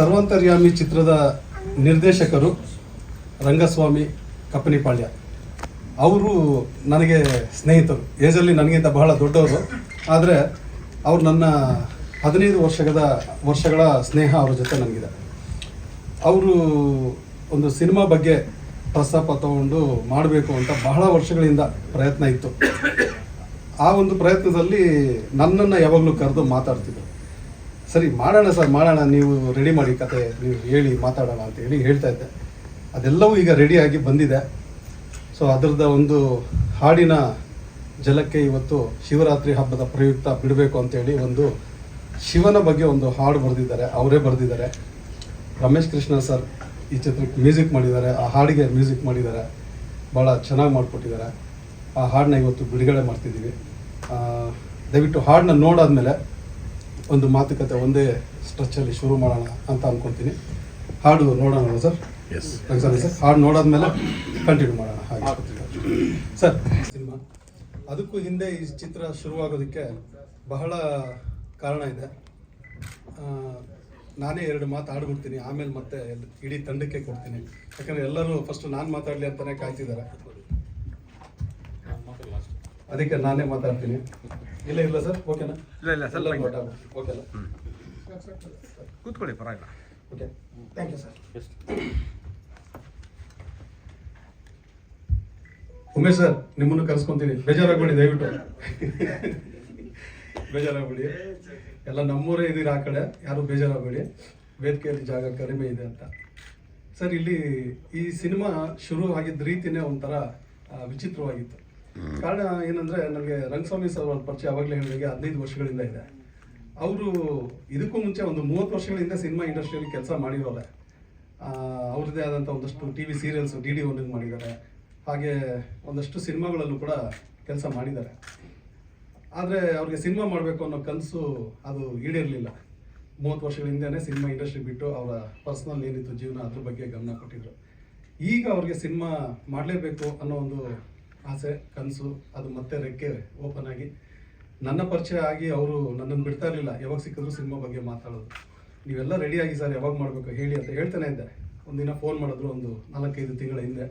ಸರ್ವಾಂತರ್ಯಾಮಿ ಚಿತ್ರದ ನಿರ್ದೇಶಕರು ರಂಗಸ್ವಾಮಿ ಕಪ್ಪನಿಪಾಳ್ಯ. ಅವರು ನನಗೆ ಸ್ನೇಹಿತರು, ಏಜಲ್ಲಿ ನನಗಿಂತ ಬಹಳ ದೊಡ್ಡವರು. ಆದರೆ ಅವರು ನನ್ನ 15 ವರ್ಷಗಳ ಸ್ನೇಹ ಅವ್ರ ಜೊತೆ ನನಗಿದೆ. ಅವರು ಒಂದು ಸಿನಿಮಾ ಬಗ್ಗೆ ಪ್ರಸ್ತಾಪ ತಗೊಂಡು ಮಾಡಬೇಕು ಅಂತ ಬಹಳ ವರ್ಷಗಳಿಂದ ಪ್ರಯತ್ನ ಇತ್ತು. ಆ ಒಂದು ಪ್ರಯತ್ನದಲ್ಲಿ ನನ್ನನ್ನು ಯಾವಾಗಲೂ ಕರೆದು ಮಾತಾಡ್ತಿದ್ರು. ಸರಿ ಮಾಡೋಣ ಸರ್, ಮಾಡೋಣ, ನೀವು ರೆಡಿ ಮಾಡಿ ಕತೆ, ನೀವು ಹೇಳಿ ಮಾತಾಡೋಣ ಅಂತ ಹೇಳ್ತಾ ಇದ್ದೆ. ಅದೆಲ್ಲವೂ ಈಗ ರೆಡಿಯಾಗಿ ಬಂದಿದೆ. ಸೊ ಅದರದ ಒಂದು ಹಾಡಿನ ಜಲಕ್ಕೆ ಇವತ್ತು ಶಿವರಾತ್ರಿ ಹಬ್ಬದ ಪ್ರಯುಕ್ತ ಬಿಡಬೇಕು ಅಂತೇಳಿ ಒಂದು ಶಿವನ ಬಗ್ಗೆ ಒಂದು ಹಾಡು ಬರೆದಿದ್ದಾರೆ, ಅವರೇ ಬರೆದಿದ್ದಾರೆ. ರಮೇಶ್ ಕೃಷ್ಣ ಸರ್ ಈ ಚಿತ್ರಕ್ಕೆ ಮ್ಯೂಸಿಕ್ ಮಾಡಿದ್ದಾರೆ, ಆ ಹಾಡಿಗೆ ಮ್ಯೂಸಿಕ್ ಮಾಡಿದ್ದಾರೆ, ಭಾಳ ಚೆನ್ನಾಗಿ ಮಾಡಿಕೊಟ್ಟಿದ್ದಾರೆ. ಆ ಹಾಡನ್ನ ಇವತ್ತು ಬಿಡುಗಡೆ ಮಾಡ್ತಿದ್ದೀವಿ. ದಯವಿಟ್ಟು ಹಾಡನ್ನ ನೋಡಾದ್ಮೇಲೆ ಒಂದು ಮಾತುಕತೆ ಒಂದೇ ಸ್ಟ್ರೆಚ್ಚಲ್ಲಿ ಶುರು ಮಾಡೋಣ ಅಂತ ಅಂದ್ಕೊಳ್ತೀನಿ. ಹಾಡು ನೋಡೋಣ ಸರ್? ಎಸ್ ಸರ್, ಹಾಡು ನೋಡಾದ್ಮೇಲೆ ಕಂಟಿನ್ಯೂ ಮಾಡೋಣ. ಹಾಗೆ ಸರ್, ಸಿನಿಮಾ ಅದಕ್ಕೂ ಹಿಂದೆ ಈ ಚಿತ್ರ ಶುರುವಾಗೋದಕ್ಕೆ ಬಹಳ ಕಾರಣ ಇದೆ. ನಾನೇ 2 ಮಾತು ಆಡ್ಬಿಡ್ತೀನಿ, ಆಮೇಲೆ ಮತ್ತೆ ಇಡೀ ತಂಡಕ್ಕೆ ಕೊಡ್ತೀನಿ. ಯಾಕಂದರೆ ಎಲ್ಲರೂ ಫಸ್ಟ್ ನಾನು ಮಾತಾಡಲಿ ಅಂತಲೇ ಕಾಯ್ತಿದ್ದಾರೆ. ಅದಕ್ಕೆ ನಾನೇ ಮಾತಾಡ್ತೀನಿ. ಇಲ್ಲ ಸರ್, ಓಕೆನಾ? ಇಲ್ಲ ಸರ್, ಓಕೆನಾ? ಕೂತ್ಕೊಳ್ಳಿ, ಪರವಾಗಿಲ್ಲ. Okay, thank you sir. Umesh sir, ನಿಮ್ಮನ್ನು ಕರೆಸ್ಕೊಂತೀನಿ, ಬೇಜಾರಾಗ್ಬೇಡಿ, ದಯವಿಟ್ಟು ಬೇಜಾರಾಗ್ಬೇಡಿ. ಎಲ್ಲ ನಮ್ಮೂರೇ ಇದ್ದೀರಾ ಆ ಕಡೆ, ಯಾರು ಬೇಜಾರಾಗಬೇಡಿ. ವೇದಿಕೆಯಲ್ಲಿ ಜಾಗ ಕಡಿಮೆ ಇದೆ ಅಂತ. ಸರ್, ಇಲ್ಲಿ ಈ ಸಿನಿಮಾ ಶುರು ಆಗಿದ್ದ ರೀತಿನೇ ಒಂಥರ ವಿಚಿತ್ರವಾಗಿತ್ತು. ಕಾರಣ ಏನಂದರೆ, ನನಗೆ ರಂಗಸ್ವಾಮಿ ಸರ್ ಅವ್ರ ಪರಿಚಯ ಆವಾಗಲೇ ಹೇಳಿದಾಗ 15 ವರ್ಷಗಳಿಂದ ಇದೆ. ಅವರು ಇದಕ್ಕೂ ಮುಂಚೆ ಒಂದು 30 ವರ್ಷಗಳಿಂದ ಸಿನಿಮಾ ಇಂಡಸ್ಟ್ರಿಯಲ್ಲಿ ಕೆಲಸ ಮಾಡಿರೋರೆ. ಅವ್ರದ್ದೇ ಆದಂಥ ಒಂದಷ್ಟು TV ಸೀರಿಯಲ್ಸು DD1 ಮಾಡಿದ್ದಾರೆ. ಹಾಗೆ ಒಂದಷ್ಟು ಸಿನಿಮಾಗಳಲ್ಲೂ ಕೂಡ ಕೆಲಸ ಮಾಡಿದ್ದಾರೆ. ಆದರೆ ಅವ್ರಿಗೆ ಸಿನಿಮಾ ಮಾಡಬೇಕು ಅನ್ನೋ ಕನಸು ಅದು ಈಡೇರಲಿಲ್ಲ. 30 ವರ್ಷಗಳ ಹಿಂದೆಯೇ ಸಿನಿಮಾ ಇಂಡಸ್ಟ್ರಿ ಬಿಟ್ಟು ಅವರ ಪರ್ಸ್ನಲ್ ಏನಿತ್ತು ಜೀವನ, ಅದ್ರ ಬಗ್ಗೆ ಗಮನ ಕೊಟ್ಟಿದ್ರು. ಈಗ ಅವ್ರಿಗೆ ಸಿನಿಮಾ ಮಾಡಲೇಬೇಕು ಅನ್ನೋ ಒಂದು ಆಸೆ, ಕನಸು, ಅದು ಮತ್ತೆ ರೆಕ್ಕೆ ಓಪನ್ ಆಗಿ ನನ್ನ ಪರಿಚಯ ಆಗಿ ಅವರು ನನ್ನನ್ನು ಬಿಡ್ತಾ ಇರಲಿಲ್ಲ. ಯಾವಾಗ ಸಿಕ್ಕಿದ್ರು ಸಿನಿಮಾ ಬಗ್ಗೆ ಮಾತಾಡೋದು. ನೀವೆಲ್ಲ ರೆಡಿಯಾಗಿ ಸರ್, ಯಾವಾಗ ಮಾಡಬೇಕು ಹೇಳಿ ಅಂತ ಹೇಳ್ತಾನೆ ಇದ್ದೆ. ಒಂದಿನ ಫೋನ್ ಮಾಡಿದ್ರು, ಒಂದು 4-5 ತಿಂಗಳ ಹಿಂದೆ.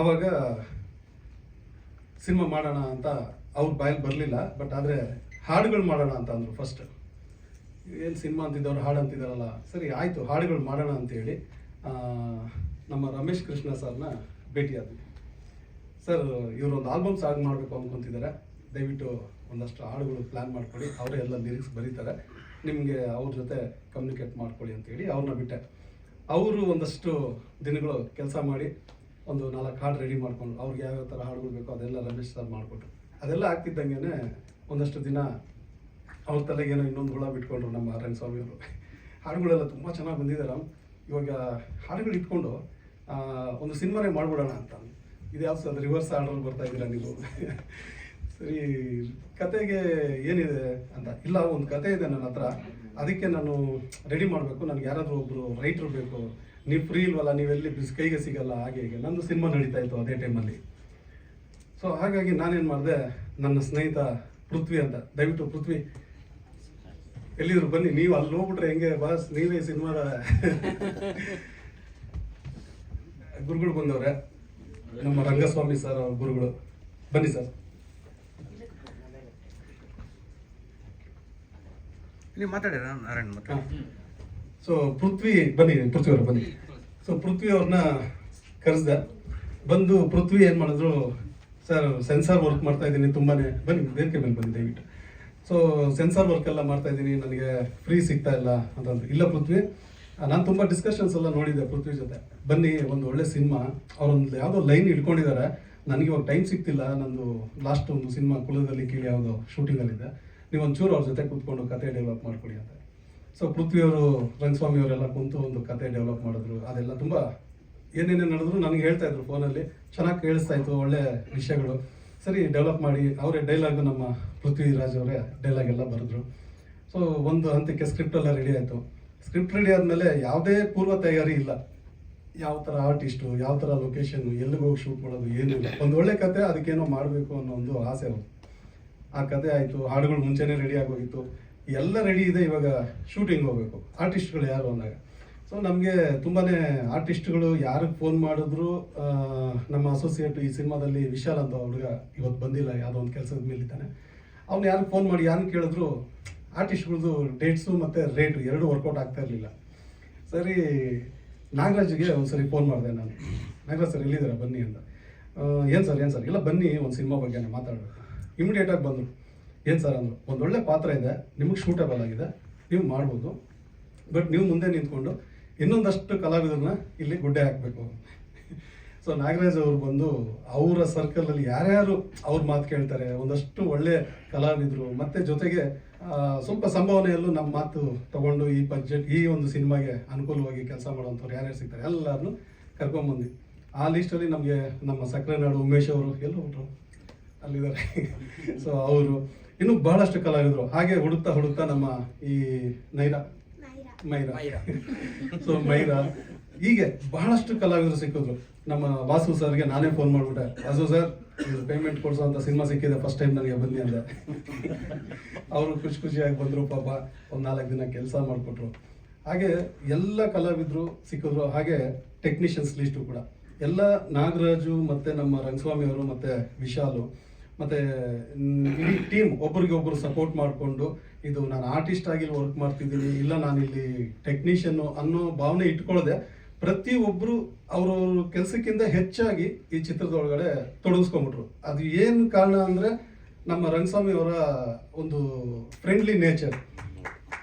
ಆವಾಗ ಸಿನಿಮಾ ಮಾಡೋಣ ಅಂತ ಅವ್ರ ಬಾಯಲ್ಲಿ ಬರಲಿಲ್ಲ. ಬಟ್ ಆದರೆ ಹಾಡುಗಳು ಮಾಡೋಣ ಅಂತ ಅಂದರು ಫಸ್ಟ್. ಏನು ಸಿನಿಮಾ ಅಂತಿದ್ದವ್ರು ಹಾಡು ಅಂತಿದ್ದಾರಲ್ಲ, ಸರಿ ಆಯಿತು ಹಾಡುಗಳು ಮಾಡೋಣ ಅಂತೇಳಿ ನಮ್ಮ ರಮೇಶ್ ಕೃಷ್ಣ ಸರ್ನ ಭೇಟಿಯಾದ್ವಿ. ಸರ್, ಇವರು ಒಂದು ಆಲ್ಬಮ್ ಸಾಂಗ್ ಮಾಡಬೇಕು ಅಂದ್ಕೊತಿದ್ದಾರೆ, ದಯವಿಟ್ಟು ಒಂದಷ್ಟು ಹಾಡುಗಳು ಪ್ಲ್ಯಾನ್ ಮಾಡ್ಕೊಳ್ಳಿ, ಅವರೇ ಎಲ್ಲ ಲಿರಿಕ್ಸ್ ಬರೀತಾರೆ, ನಿಮಗೆ ಅವ್ರ ಜೊತೆ ಕಮ್ಯುನಿಕೇಟ್ ಮಾಡ್ಕೊಳ್ಳಿ ಅಂತೇಳಿ ಅವ್ರನ್ನ ಬಿಟ್ಟೆ. ಅವರು ಒಂದಷ್ಟು ದಿನಗಳು ಕೆಲಸ ಮಾಡಿ ಒಂದು 4 ಹಾಡು ರೆಡಿ ಮಾಡ್ಕೊಂಡು, ಅವ್ರಿಗೆ ಯಾವ್ಯಾವ ಥರ ಹಾಡುಗಳು ಬೇಕೋ ಅದೆಲ್ಲ ರಮೇಶ್ ಸರ್ ಮಾಡಿಕೊಟ್ರು. ಅದೆಲ್ಲ ಆಗ್ತಿದ್ದಂಗೆ ಒಂದಷ್ಟು ದಿನ ಅವ್ರ ತಲೆಗೇನೋ ಇನ್ನೊಂದು ಹುಳ ಬಿಟ್ಕೊಂಡ್ರು ನಮ್ಮ ರಂಗಸ್ವಾಮಿಯವರು. ಹಾಡುಗಳೆಲ್ಲ ತುಂಬ ಚೆನ್ನಾಗಿ ಬಂದಿದ್ದಾರೆ, ಇವಾಗ ಹಾಡುಗಳು ಇಟ್ಕೊಂಡು ಒಂದು ಸಿನಿಮಾನೇ ಮಾಡ್ಬಿಡೋಣ ಅಂತ. ಇದು ಯಾವ್ದು ಸರ್, ರಿವರ್ಸ್ ಆರ್ಡರ್ ಬರ್ತಾ ಇದ್ದೀರಾ ನೀವು? ಸರಿ, ಕತೆಗೆ ಏನಿದೆ ಅಂತ. ಇಲ್ಲ, ಒಂದು ಕತೆ ಇದೆ ನನ್ನ ಹತ್ರ, ಅದಕ್ಕೆ ನಾನು ರೆಡಿ ಮಾಡಬೇಕು, ನನಗೆ ಯಾರಾದರೂ ಒಬ್ಬರು ರೈಟ್ರು ಬೇಕು, ನೀವು ಫ್ರೀ ಇಲ್ವಲ್ಲ, ನೀವೆಲ್ಲಿ ಕೈಗೆ ಸಿಗಲ್ಲ, ಹಾಗೆ ಹೀಗೆ. ನಂದು ಸಿನಿಮಾ ನಡೀತಾ ಇತ್ತು ಅದೇ ಟೈಮಲ್ಲಿ. ಸೊ ಹಾಗಾಗಿ ನಾನೇನು ಮಾಡಿದೆ, ನನ್ನ ಸ್ನೇಹಿತ ಪೃಥ್ವಿ ಅಂತ, ದಯವಿಟ್ಟು ಪೃಥ್ವಿ ಎಲ್ಲಿದ್ರು ಬನ್ನಿ, ನೀವು ಅಲ್ಲಿ ಹೋಗ್ಬಿಟ್ರೆ ಹೆಂಗೆ ಬಾಸ್, ನೀವೇ ಸಿನಿಮಾದ ಗುರುಗಳು ಬಂದವ್ರೆ, ನಮ್ಮ ರಂಗಸ್ವಾಮಿ ಸರ್ ಅವ್ರ ಗುರುಗಳು. ಬನ್ನಿ ಸರ್. ನೀವು ಮಾತಾಡಿರ ನಾರಾಯಣ್ ಮತ್ತೆ? ಸೊ ಪೃಥ್ವಿ ಅವರು ಬನ್ನಿ. ಸೊ ಪೃಥ್ವಿ ಅವ್ರನ್ನ ಕರೆಸ್ದೆ. ಬಂದು ಪೃಥ್ವಿ ಏನು ಮಾಡಿದ್ರು, ಸರ್ ಸೆನ್ಸಾರ್ ವರ್ಕ್ ಮಾಡ್ತಾ ಇದ್ದೀನಿ ತುಂಬಾ, ಬನ್ನಿ ವೇದಿಕೆ ಮೇಲೆ ಬನ್ನಿ ದಯವಿಟ್ಟು. ಸೊ ಸೆನ್ಸಾರ್ ವರ್ಕ್ ಎಲ್ಲ ಮಾಡ್ತಾ ಇದ್ದೀನಿ, ನನಗೆ ಫ್ರೀ ಸಿಗ್ತಾ ಇಲ್ಲ ಅಂತಂದ್ರು. ಇಲ್ಲ ಪೃಥ್ವಿ, ನಾನು ತುಂಬ ಡಿಸ್ಕಷನ್ಸ್ ಎಲ್ಲ ನೋಡಿದ್ದೆ ಪೃಥ್ವಿ ಜೊತೆ, ಬನ್ನಿ ಒಂದು ಒಳ್ಳೆ ಸಿನಿಮಾ, ಅವರೊಂದು ಯಾವುದೋ ಲೈನ್ ಇಟ್ಕೊಂಡಿದ್ದಾರೆ, ನನಗೆ ಇವಾಗ ಟೈಮ್ ಸಿಗ್ತಿಲ್ಲ, ನಂದು ಲಾಸ್ಟ್ ಒಂದು ಸಿನಿಮಾ ಕುಲದಲ್ಲಿ ಕೀಳಿ ಯಾವುದೋ ಶೂಟಿಂಗಲ್ಲಿದೆ, ನೀವು ಒಂಚೂರು ಅವ್ರ ಜೊತೆ ಕೂತ್ಕೊಂಡು ಕತೆ ಡೆವಲಪ್ ಮಾಡ್ಕೊಡಿ ಅಂತ. ಸೊ ಪೃಥ್ವಿಯವರು ರಂಗಸ್ವಾಮಿ ಅವರೆಲ್ಲ ಕುಂತು ಒಂದು ಕತೆ ಡೆವಲಪ್ ಮಾಡಿದ್ರು. ಅದೆಲ್ಲ ತುಂಬ ಏನೇನೇ ನಡೆದ್ರು ನನಗೆ ಹೇಳ್ತಾ ಇದ್ರು ಫೋನಲ್ಲಿ, ಚೆನ್ನಾಗಿ ಕೇಳಿಸ್ತಾ ಇತ್ತು, ಒಳ್ಳೆ ವಿಷಯಗಳು. ಸರಿ ಡೆವಲಪ್ ಮಾಡಿ, ಅವರೇ ಡೈಲಾಗು, ನಮ್ಮ ಪೃಥ್ವಿರಾಜ್ ಅವರೇ ಡೈಲಾಗ್ ಎಲ್ಲ ಬರೆದ್ರು. ಸೊ ಒಂದು ಹಂತಕ್ಕೆ ಸ್ಕ್ರಿಪ್ಟ್ ಎಲ್ಲ ರೆಡಿ ಆಯಿತು. ಸ್ಕ್ರಿಪ್ಟ್ ರೆಡಿ ಆದಮೇಲೆ ಯಾವುದೇ ಪೂರ್ವ ತಯಾರಿ ಇಲ್ಲ, ಯಾವ ಥರ ಆರ್ಟಿಸ್ಟು, ಯಾವ ಥರ ಲೊಕೇಶನ್ನು, ಎಲ್ಲಿಗೆ ಹೋಗಿ ಶೂಟ್ ಮಾಡೋದು, ಏನಿಲ್ಲ. ಒಂದು ಒಳ್ಳೆ ಕತೆ, ಅದಕ್ಕೇನೋ ಮಾಡಬೇಕು ಅನ್ನೋ ಒಂದು ಆಸೆ ಅವರು. ಆ ಕತೆ ಆಯಿತು, ಹಾಡುಗಳು ಮುಂಚೆನೇ ರೆಡಿ ಆಗೋಗಿತ್ತು. ಎಲ್ಲ ರೆಡಿ ಇದೆ, ಇವಾಗ ಶೂಟಿಂಗ್ ಹೋಗ್ಬೇಕು, ಆರ್ಟಿಸ್ಟ್ಗಳು ಯಾರು ಅಂದಾಗ. ಸೊ ನಮಗೆ ತುಂಬಾ ಆರ್ಟಿಸ್ಟ್ಗಳು ಯಾರಿಗೆ ಫೋನ್ ಮಾಡಿದ್ರು, ನಮ್ಮ ಅಸೋಸಿಯೇಟ್ ಈ ಸಿನಿಮಾದಲ್ಲಿ ವಿಶಾಲ್ ಅಂತ ಹುಡುಗ ಇವತ್ತು ಬಂದಿಲ್ಲ, ಯಾವುದೋ ಒಂದು ಕೆಲಸದ ಮೇಲೆ ಇದ್ದಾನೆ. ಅವ್ನು ಯಾರಿಗೆ ಫೋನ್ ಮಾಡಿ ಯಾರು ಕೇಳಿದ್ರು ಆರ್ಟಿಸ್ಟ್ಗಳದ್ದು ಡೇಟ್ಸು ಮತ್ತು ರೇಟು ಎರಡೂ ವರ್ಕೌಟ್ ಆಗ್ತಾ ಇರಲಿಲ್ಲ. ಸರಿ ನಾಗರಾಜ್ಗೆ ಒಂದ್ಸರಿ ಫೋನ್ ಮಾಡಿದೆ ನಾನು, ನಾಗರಾಜ್ ಸರ್ ಎಲ್ಲಿದ್ದಾರೆ ಬನ್ನಿ ಅಂತ. ಏನು ಸರ್ ಇಲ್ಲ ಬನ್ನಿ, ಒಂದು ಸಿನಿಮಾ ಬಗ್ಗೆ ಮಾತಾಡಬೇಕು. ಇಮಿಡಿಯೇಟಾಗಿ ಬಂದರು. ಏನು ಸರ್ ಅಂದರು, ಒಂದು ಒಳ್ಳೆ ಪಾತ್ರ ಇದೆ, ನಿಮಗೆ ಶೂಟಬಲ್ ಆಗಿದೆ, ನೀವು ಮಾಡ್ಬೋದು, ಬಟ್ ನೀವು ಮುಂದೆ ನಿಂತ್ಕೊಂಡು ಇನ್ನೊಂದಷ್ಟು ಕಲಾವಿದರನ್ನ ಇಲ್ಲಿ ಗುಡ್ಡೆ ಹಾಕಬೇಕು. ಸೊ ನಾಗರಾಜ್ ಅವರು ಬಂದು ಅವರ ಸರ್ಕಲಲ್ಲಿ ಯಾರ್ಯಾರು ಅವ್ರ ಮಾತು ಕೇಳ್ತಾರೆ, ಒಂದಷ್ಟು ಒಳ್ಳೆ ಕಲಾವಿದರು, ಮತ್ತು ಜೊತೆಗೆ ಸ್ವಲ್ಪ ಸಂಭಾವನೆಯಲ್ಲೂ ನಮ್ಮ ಮಾತು ತಗೊಂಡು ಈ ಬಜೆಟ್ ಈ ಒಂದು ಸಿನಿಮಾಗೆ ಅನುಕೂಲವಾಗಿ ಕೆಲಸ ಮಾಡೋವಂಥವ್ರು ಯಾರ್ಯಾರು ಸಿಗ್ತಾರೆ ಎಲ್ಲರನ್ನೂ ಕರ್ಕೊಂಬಂದು ಆ ಲಿಸ್ಟಲ್ಲಿ ನಮಗೆ ನಮ್ಮ ಸಕ್ಕರೆನಾಡು ಉಮೇಶ್ ಅವರು ಎಲ್ಲ ಹುಟ್ಟರು ಅಲ್ಲಿದ್ದಾರೆ. ಸೊ ಅವರು ಇನ್ನೂ ಬಹಳಷ್ಟು ಕಲಾವಿದರು. ಹಾಗೆ ಹುಡುಕ್ತಾ ನಮ್ಮ ಈ ಮೈರಾ ಸೊ ಮೈರಾ ಹೀಗೆ ಬಹಳಷ್ಟು ಕಲಾವಿದರು ಸಿಕ್ಕಿದ್ರು. ನಮ್ಮ ವಾಸು ಸರ್ಗೆ ನಾನೇ ಫೋನ್ ಮಾಡಿಬಿಟ್ಟೆ, ವಾಸು ಸರ್ ಇದು ಪೇಮೆಂಟ್ ಕೊಡಿಸೋಂಥ ಸಿನಿಮಾ ಸಿಕ್ಕಿದೆ, ಫಸ್ಟ್ ಟೈಮ್ ನನಗೆ ಬನ್ನಿ ಅಂದೆ. ಅವರು ಖುಷಿಯಾಗಿ ಬಂದರು, ಪಾಪ ಒಂದು 4 ದಿನ ಕೆಲಸ ಮಾಡಿಕೊಟ್ರು. ಹಾಗೆ ಎಲ್ಲ ಕಲಾವಿದರು ಸಿಕ್ಕಿದ್ರು. ಹಾಗೆ ಟೆಕ್ನಿಷಿಯನ್ಸ್ ಲಿಸ್ಟು ಕೂಡ ಎಲ್ಲ ನಾಗರಾಜು ಮತ್ತು ನಮ್ಮ ರಂಗಸ್ವಾಮಿ ಅವರು ಮತ್ತು ವಿಶಾಲು ಮತ್ತು ಇಡೀ ಟೀಮ್ ಒಬ್ರಿಗೊಬ್ರು ಸಪೋರ್ಟ್ ಮಾಡಿಕೊಂಡು, ಇದು ನಾನು ಆರ್ಟಿಸ್ಟ್ ಆಗಿ ವರ್ಕ್ ಮಾಡ್ತಿದ್ದೀನಿ, ಇಲ್ಲ ನಾನಿಲ್ಲಿ ಟೆಕ್ನಿಷಿಯನ್ನು ಅನ್ನೋ ಭಾವನೆ ಇಟ್ಕೊಳ್ಳದೆ ಪ್ರತಿಯೊಬ್ಬರು ಅವ್ರವ್ರ ಕೆಲಸಕ್ಕಿಂತ ಹೆಚ್ಚಾಗಿ ಈ ಚಿತ್ರದೊಳಗಡೆ ತೊಡಗಿಸ್ಕೊಂಡ್ಬಿಟ್ರು. ಅದು ಏನು ಕಾರಣ ಅಂದರೆ ನಮ್ಮ ರಂಗಸ್ವಾಮಿ ಅವರ ಒಂದು ಫ್ರೆಂಡ್ಲಿ ನೇಚರ್.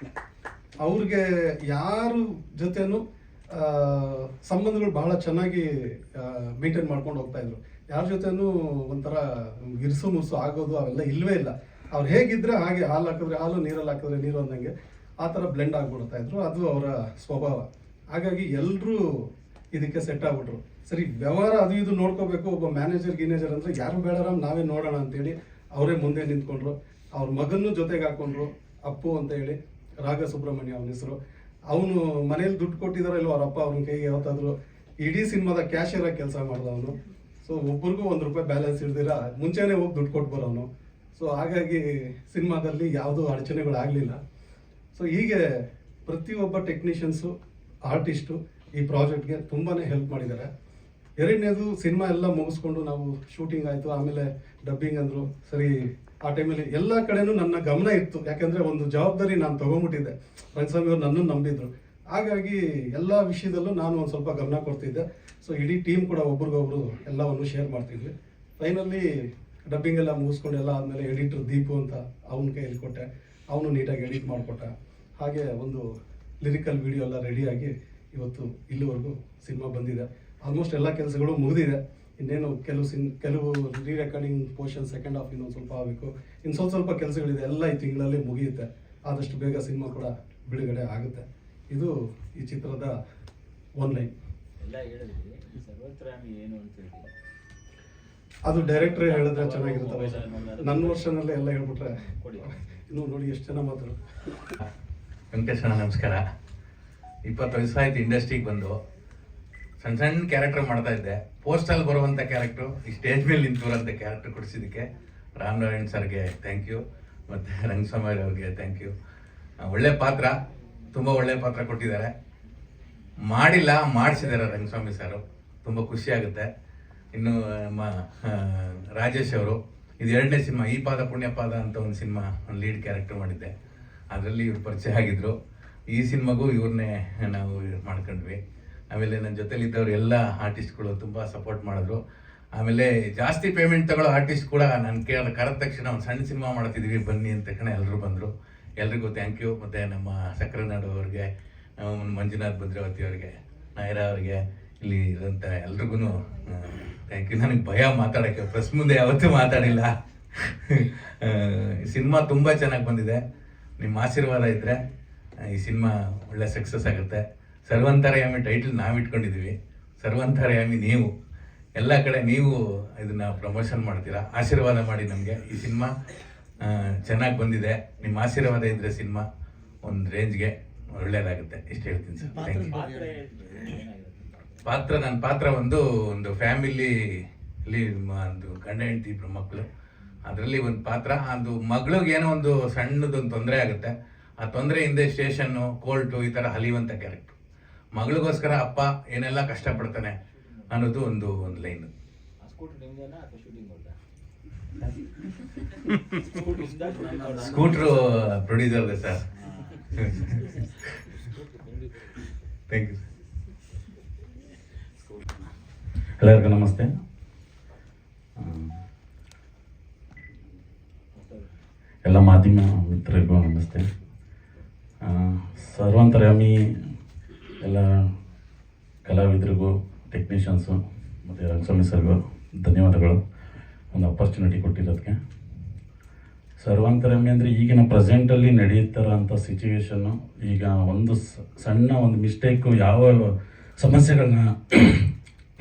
ಅವ್ರಿಗೆ ಯಾರು ಜೊತೆನೂ ಸಂಬಂಧಗಳು ಬಹಳ ಚೆನ್ನಾಗಿ ಮೇಂಟೈನ್ ಮಾಡ್ಕೊಂಡು ಹೋಗ್ತಾ ಇದ್ರು. ಯಾರ ಜೊತೆನೂ ಒಂಥರ ಇರ್ಸು ಮುರ್ಸು ಆಗೋದು ಅವೆಲ್ಲ ಇಲ್ಲವೇ ಇಲ್ಲ. ಅವ್ರು ಹೇಗಿದ್ರೆ ಹಾಗೆ, ಹಾಲು ಹಾಕಿದ್ರೆ ಹಾಲು, ನೀರಲ್ಲಿ ಹಾಕಿದ್ರೆ ನೀರು ಅಂದಂಗೆ ಆ ಥರ ಬ್ಲೆಂಡ್ ಆಗಿಬಿಡ್ತಾ ಇದ್ರು. ಅದು ಅವರ ಸ್ವಭಾವ. ಹಾಗಾಗಿ ಎಲ್ಲರೂ ಇದಕ್ಕೆ ಸೆಟ್ ಆಗ್ಬಿಟ್ರು. ಸರಿ ವ್ಯವಹಾರ ಅದು ಇದು ನೋಡ್ಕೋಬೇಕು, ಒಬ್ಬ ಗಿನೇಜರ್ ಅಂದರೆ ಯಾರು ಬೇಡಾರಾಮ್ ನಾವೇ ನೋಡೋಣ ಅಂತೇಳಿ ಅವರೇ ಮುಂದೆ ನಿಂತ್ಕೊಂಡ್ರು. ಅವ್ರ ಮಗನೂ ಜೊತೆಗೆ ಹಾಕೊಂಡ್ರು, ಅಪ್ಪು ಅಂತ ಹೇಳಿ, ರಾಗ ಸುಬ್ರಹ್ಮಣ್ಯ ಅವನ ಹೆಸರು. ಅವನು ಮನೇಲಿ ದುಡ್ಡು ಕೊಟ್ಟಿದಾರೋ ಇಲ್ಲೋ ಅವ್ರ ಅಪ್ಪ ಅವ್ನ ಕೈಗೆ ಯಾವತ್ತಾದ್ರು ಇಡೀ ಸಿನಿಮಾದ ಕ್ಯಾಶಿಯರ್ ಆಗಿ ಕೆಲಸ ಮಾಡ್ದ ಅವನು. ಸೊ ಒಬ್ರಿಗೂ ₹1 ಬ್ಯಾಲೆನ್ಸ್ ಇಲ್ದಿರ ಮುಂಚೆನೇ ಹೋಗಿ ದುಡ್ಡು ಕೊಟ್ಟು ಬರೋನು. ಸೊ ಹಾಗಾಗಿ ಸಿನಿಮಾದಲ್ಲಿ ಯಾವುದೂ ಅಡಚಣೆಗಳಾಗಲಿಲ್ಲ. ಸೊ ಹೀಗೆ ಪ್ರತಿಯೊಬ್ಬ ಟೆಕ್ನಿಷಿಯನ್ಸು, ಆರ್ಟಿಸ್ಟು ಈ ಪ್ರಾಜೆಕ್ಟ್ಗೆ ತುಂಬಾ ಹೆಲ್ಪ್ ಮಾಡಿದ್ದಾರೆ. ಎರಡನೇದು ಸಿನಿಮಾ ಎಲ್ಲ ಮುಗಿಸ್ಕೊಂಡು ನಾವು ಶೂಟಿಂಗ್ ಆಯಿತು, ಆಮೇಲೆ ಡಬ್ಬಿಂಗ್ ಅಂದರು. ಸರಿ ಆ ಟೈಮಲ್ಲಿ ಎಲ್ಲ ಕಡೆನೂ ನನ್ನ ಗಮನ ಇತ್ತು, ಯಾಕೆಂದರೆ ಒಂದು ಜವಾಬ್ದಾರಿ ನಾನು ತೊಗೊಂಬಿಟ್ಟಿದ್ದೆ. ರಂಗಸ್ವಾಮಿ ಅವರು ನನ್ನನ್ನು ನಂಬಿದ್ರು. ಹಾಗಾಗಿ ಎಲ್ಲ ವಿಷಯದಲ್ಲೂ ನಾನು ಒಂದು ಸ್ವಲ್ಪ ಗಮನ ಕೊಡ್ತಿದ್ದೆ. ಸೊ ಇಡೀ ಟೀಮ್ ಕೂಡ ಒಬ್ರಿಗೊಬ್ರು ಎಲ್ಲವನ್ನು ಶೇರ್ ಮಾಡ್ತಿದ್ವಿ. ಫೈನಲಿ ಡಬ್ಬಿಂಗ್ ಎಲ್ಲ ಮುಗಿಸ್ಕೊಂಡು ಎಲ್ಲ ಆದಮೇಲೆ ಎಡಿಟರ್ ದೀಪು ಅಂತ ಅವನ ಕೈಯಲ್ಲಿ ಕೊಟ್ಟೆ, ಅವನು ನೀಟಾಗಿ ಎಡಿಟ್ ಮಾಡಿಕೊಟ್ಟ. ಹಾಗೆ ಒಂದು ಲಿರಿಕಲ್ ವಿಡಿಯೋ ಎಲ್ಲ ರೆಡಿಯಾಗಿ ಇವತ್ತು ಇಲ್ಲಿವರೆಗೂ ಸಿನಿಮಾ ಬಂದಿದೆ. ಆಲ್ಮೋಸ್ಟ್ ಎಲ್ಲ ಕೆಲಸಗಳು ಮುಗಿದಿದೆ. ಇನ್ನೇನು ಕೆಲವು re recording portion second half ಇನ್ನೊಂದು ಸ್ವಲ್ಪ ಆಗಬೇಕು. ಇನ್ನು ಸ್ವಲ್ಪ ಕೆಲಸಗಳಿದೆ, ಎಲ್ಲ ಈ ತಿಂಗಳಲ್ಲಿ ಮುಗಿಯುತ್ತೆ. ಆದಷ್ಟು ಬೇಗ ಸಿನಿಮಾ ಕೂಡ ಬಿಡುಗಡೆ ಆಗುತ್ತೆ. ಇದು ಈ ಚಿತ್ರದ ಒನ್ಲೈನ್. ಅದು ಡೈರೆಕ್ಟ್ರೇ ಹೇಳಿದ್ರೆ ಚೆನ್ನಾಗಿರುತ್ತಲ್ಲ. ನನ್ನ ವರ್ಷನಲ್ಲೇ ಎಲ್ಲ ಹೇಳ್ಬಿಟ್ರೆ ಇನ್ನು ನೋಡಿ ಎಷ್ಟು ಜನ ಮಾತ್ರ. ವೆಂಕಟೇಶಣ್ಣ ನಮಸ್ಕಾರ. 20 ವರ್ಷ ಆಯ್ತು ಇಂಡಸ್ಟ್ರಿಗೆ ಬಂದು. ಸಣ್ಣ ಕ್ಯಾರೆಕ್ಟರ್ ಮಾಡ್ತಾ ಇದ್ದೆ. ಪೋಸ್ಟಲ್ಲಿ ಬರುವಂಥ ಕ್ಯಾರೆಕ್ಟ್ರು, ಈ ಸ್ಟೇಜ್ ಮೇಲೆ ನಿಂತು ಬರೋಂಥ ಕ್ಯಾರೆಕ್ಟರ್ ಕೊಡಿಸಿದ್ದಕ್ಕೆ ರಾಮನಾರಾಯಣ್ ಸರ್ಗೆ ಥ್ಯಾಂಕ್ ಯು, ಮತ್ತು ರಂಗಸ್ವಾಮಿ ಅವ್ರಿಗೆ ಥ್ಯಾಂಕ್ ಯು. ಒಳ್ಳೆ ಪಾತ್ರ, ತುಂಬ ಒಳ್ಳೆ ಪಾತ್ರ ಕೊಟ್ಟಿದ್ದಾರೆ. ಮಾಡಿಸಿದ್ದಾರೆ ರಂಗಸ್ವಾಮಿ ಸರು, ತುಂಬ ಖುಷಿಯಾಗುತ್ತೆ. ಇನ್ನು ನಮ್ಮ ರಾಜೇಶ್ ಅವರು, ಇದು 2ನೇ ಸಿನಿಮಾ, ಈ ಪಾದ ಪುಣ್ಯಪಾದ ಅಂತ ಒಂದು ಸಿನಿಮಾ ಒಂದು ಲೀಡ್ ಕ್ಯಾರೆಕ್ಟರ್ ಮಾಡಿದ್ದೆ. ಅದರಲ್ಲಿ ಇವ್ರು ಪರಿಚಯ ಆಗಿದ್ರು. ಈ ಸಿನಿಮಾಗೂ ಇವ್ರನ್ನೇ ನಾವು ಮಾಡ್ಕೊಂಡ್ವಿ. ಆಮೇಲೆ ನನ್ನ ಜೊತೆಲಿದ್ದವ್ರು ಎಲ್ಲ ಆರ್ಟಿಸ್ಟ್ಗಳು ತುಂಬ ಸಪೋರ್ಟ್ ಮಾಡಿದ್ರು. ಆಮೇಲೆ ಜಾಸ್ತಿ ಪೇಮೆಂಟ್ ತಗೊಳ್ಳೋ ಆರ್ಟಿಸ್ಟ್ ಕೂಡ ನಾನು ಕರೆದ ತಕ್ಷಣ ಒಂದು ಸಣ್ಣ ಸಿನಿಮಾ ಮಾಡ್ತಿದ್ವಿ ಬನ್ನಿ ಅಂತ ತಕ್ಷಣ ಎಲ್ಲರೂ ಬಂದರು. ಎಲ್ರಿಗೂ ಥ್ಯಾಂಕ್ ಯು. ಮತ್ತು ನಮ್ಮ ಸಕ್ಕರೆನಾಡು ಅವ್ರಿಗೆ, ಮಂಜುನಾಥ್ ಭದ್ರಾವತಿ ಅವ್ರಿಗೆ, ನಾಯರಾ ಅವ್ರಿಗೆ, ಇಲ್ಲಿ ಇರೋಂಥ ಎಲ್ರಿಗೂ ಥ್ಯಾಂಕ್ ಯು. ನನಗೆ ಭಯ ಮಾತಾಡೋಕ್ಕೆ, ಪ್ರೆಸ್ ಮುಂದೆ ಯಾವತ್ತೂ ಮಾತಾಡಿಲ್ಲ. ಸಿನಿಮಾ ತುಂಬ ಚೆನ್ನಾಗಿ ಬಂದಿದೆ. ನಿಮ್ಮ ಆಶೀರ್ವಾದ ಇದ್ದರೆ ಈ ಸಿನಿಮಾ ಒಳ್ಳೆ ಸಕ್ಸಸ್ ಆಗುತ್ತೆ. ಸರ್ವಂತರ್ಯಾಮಿ ಟೈಟಲ್ ನಾವು ಇಟ್ಕೊಂಡಿದ್ದೀವಿ. ಸರ್ವಂತರ್ಯಾಮಿ ನೀವು ಎಲ್ಲ ಕಡೆ ನೀವು ಇದನ್ನು ಪ್ರಮೋಷನ್ ಮಾಡ್ತೀರಾ. ಆಶೀರ್ವಾದ ಮಾಡಿ ನಮಗೆ. ಈ ಸಿನಿಮಾ ಚೆನ್ನಾಗಿ ಬಂದಿದೆ. ನಿಮ್ಮ ಆಶೀರ್ವಾದ ಇದ್ದರೆ ಸಿನಿಮಾ ಒಂದು ರೇಂಜ್ಗೆ ಒಳ್ಳೆಯದಾಗುತ್ತೆ. ಇಷ್ಟು ಹೇಳ್ತೀನಿ ಸರ್. Thank you. ನನ್ನ ಪಾತ್ರ ಒಂದು ಫ್ಯಾಮಿಲಿ ಒಂದು ಗಂಡ ಹೆಂಡತಿ ಇಬ್ಬರು ಮಕ್ಕಳು, ಅದರಲ್ಲಿ ಒಂದು ಪಾತ್ರ. ಅದು ಮಗಳಿಗೆ ಏನೋ ಒಂದು ಸಣ್ಣದೊಂದು ತೊಂದರೆ ಆಗುತ್ತೆ. ಆ ತೊಂದರೆ ಹಿಂದೆ ಸ್ಟೇಷನ್ನು ಕೋರ್ಟು ಈ ಥರ ಹಲಿಯುವಂಥ ಕ್ಯಾರೆಕ್ಟ್ರು. ಮಗಳಿಗೋಸ್ಕರ ಅಪ್ಪ ಏನೆಲ್ಲ ಕಷ್ಟಪಡ್ತಾನೆ ಅನ್ನೋದು ಒಂದು ಲೈನ್. ಸ್ಕೂಟ್ರು ಪ್ರೊಡ್ಯೂಸರ್ದೆ ಸರ್. Thank you sir. ಎಲ್ಲರಿಗೂ ನಮಸ್ತೆ. ಎಲ್ಲ ಮಾಧ್ಯಮ ಮಿತ್ರರಿಗೂ ನಮಸ್ತೆ. ಸರ್ವಾಂತರ್ಯಾಮಿ ಎಲ್ಲ ಕಲಾವಿದರಿಗೂ, ಟೆಕ್ನಿಷಿಯನ್ಸು ಮತ್ತು ರಂಗಸ್ವಾಮಿ ಸರ್ಗೂ ಧನ್ಯವಾದಗಳು ಒಂದು ಅಪರ್ಚುನಿಟಿ ಕೊಟ್ಟಿರೋದಕ್ಕೆ. ಸರ್ವಾಂತರ್ಯಾಮಿ ಅಂದರೆ ಈಗಿನ ಪ್ರೆಸೆಂಟಲ್ಲಿ ನಡೆಯುತ್ತಿರೋಂಥ ಸಿಚುವೇಶನ್ನು, ಈಗ ಒಂದು ಸಣ್ಣ ಒಂದು ಮಿಸ್ಟೇಕು ಯಾವ ಸಮಸ್ಯೆಗಳನ್ನ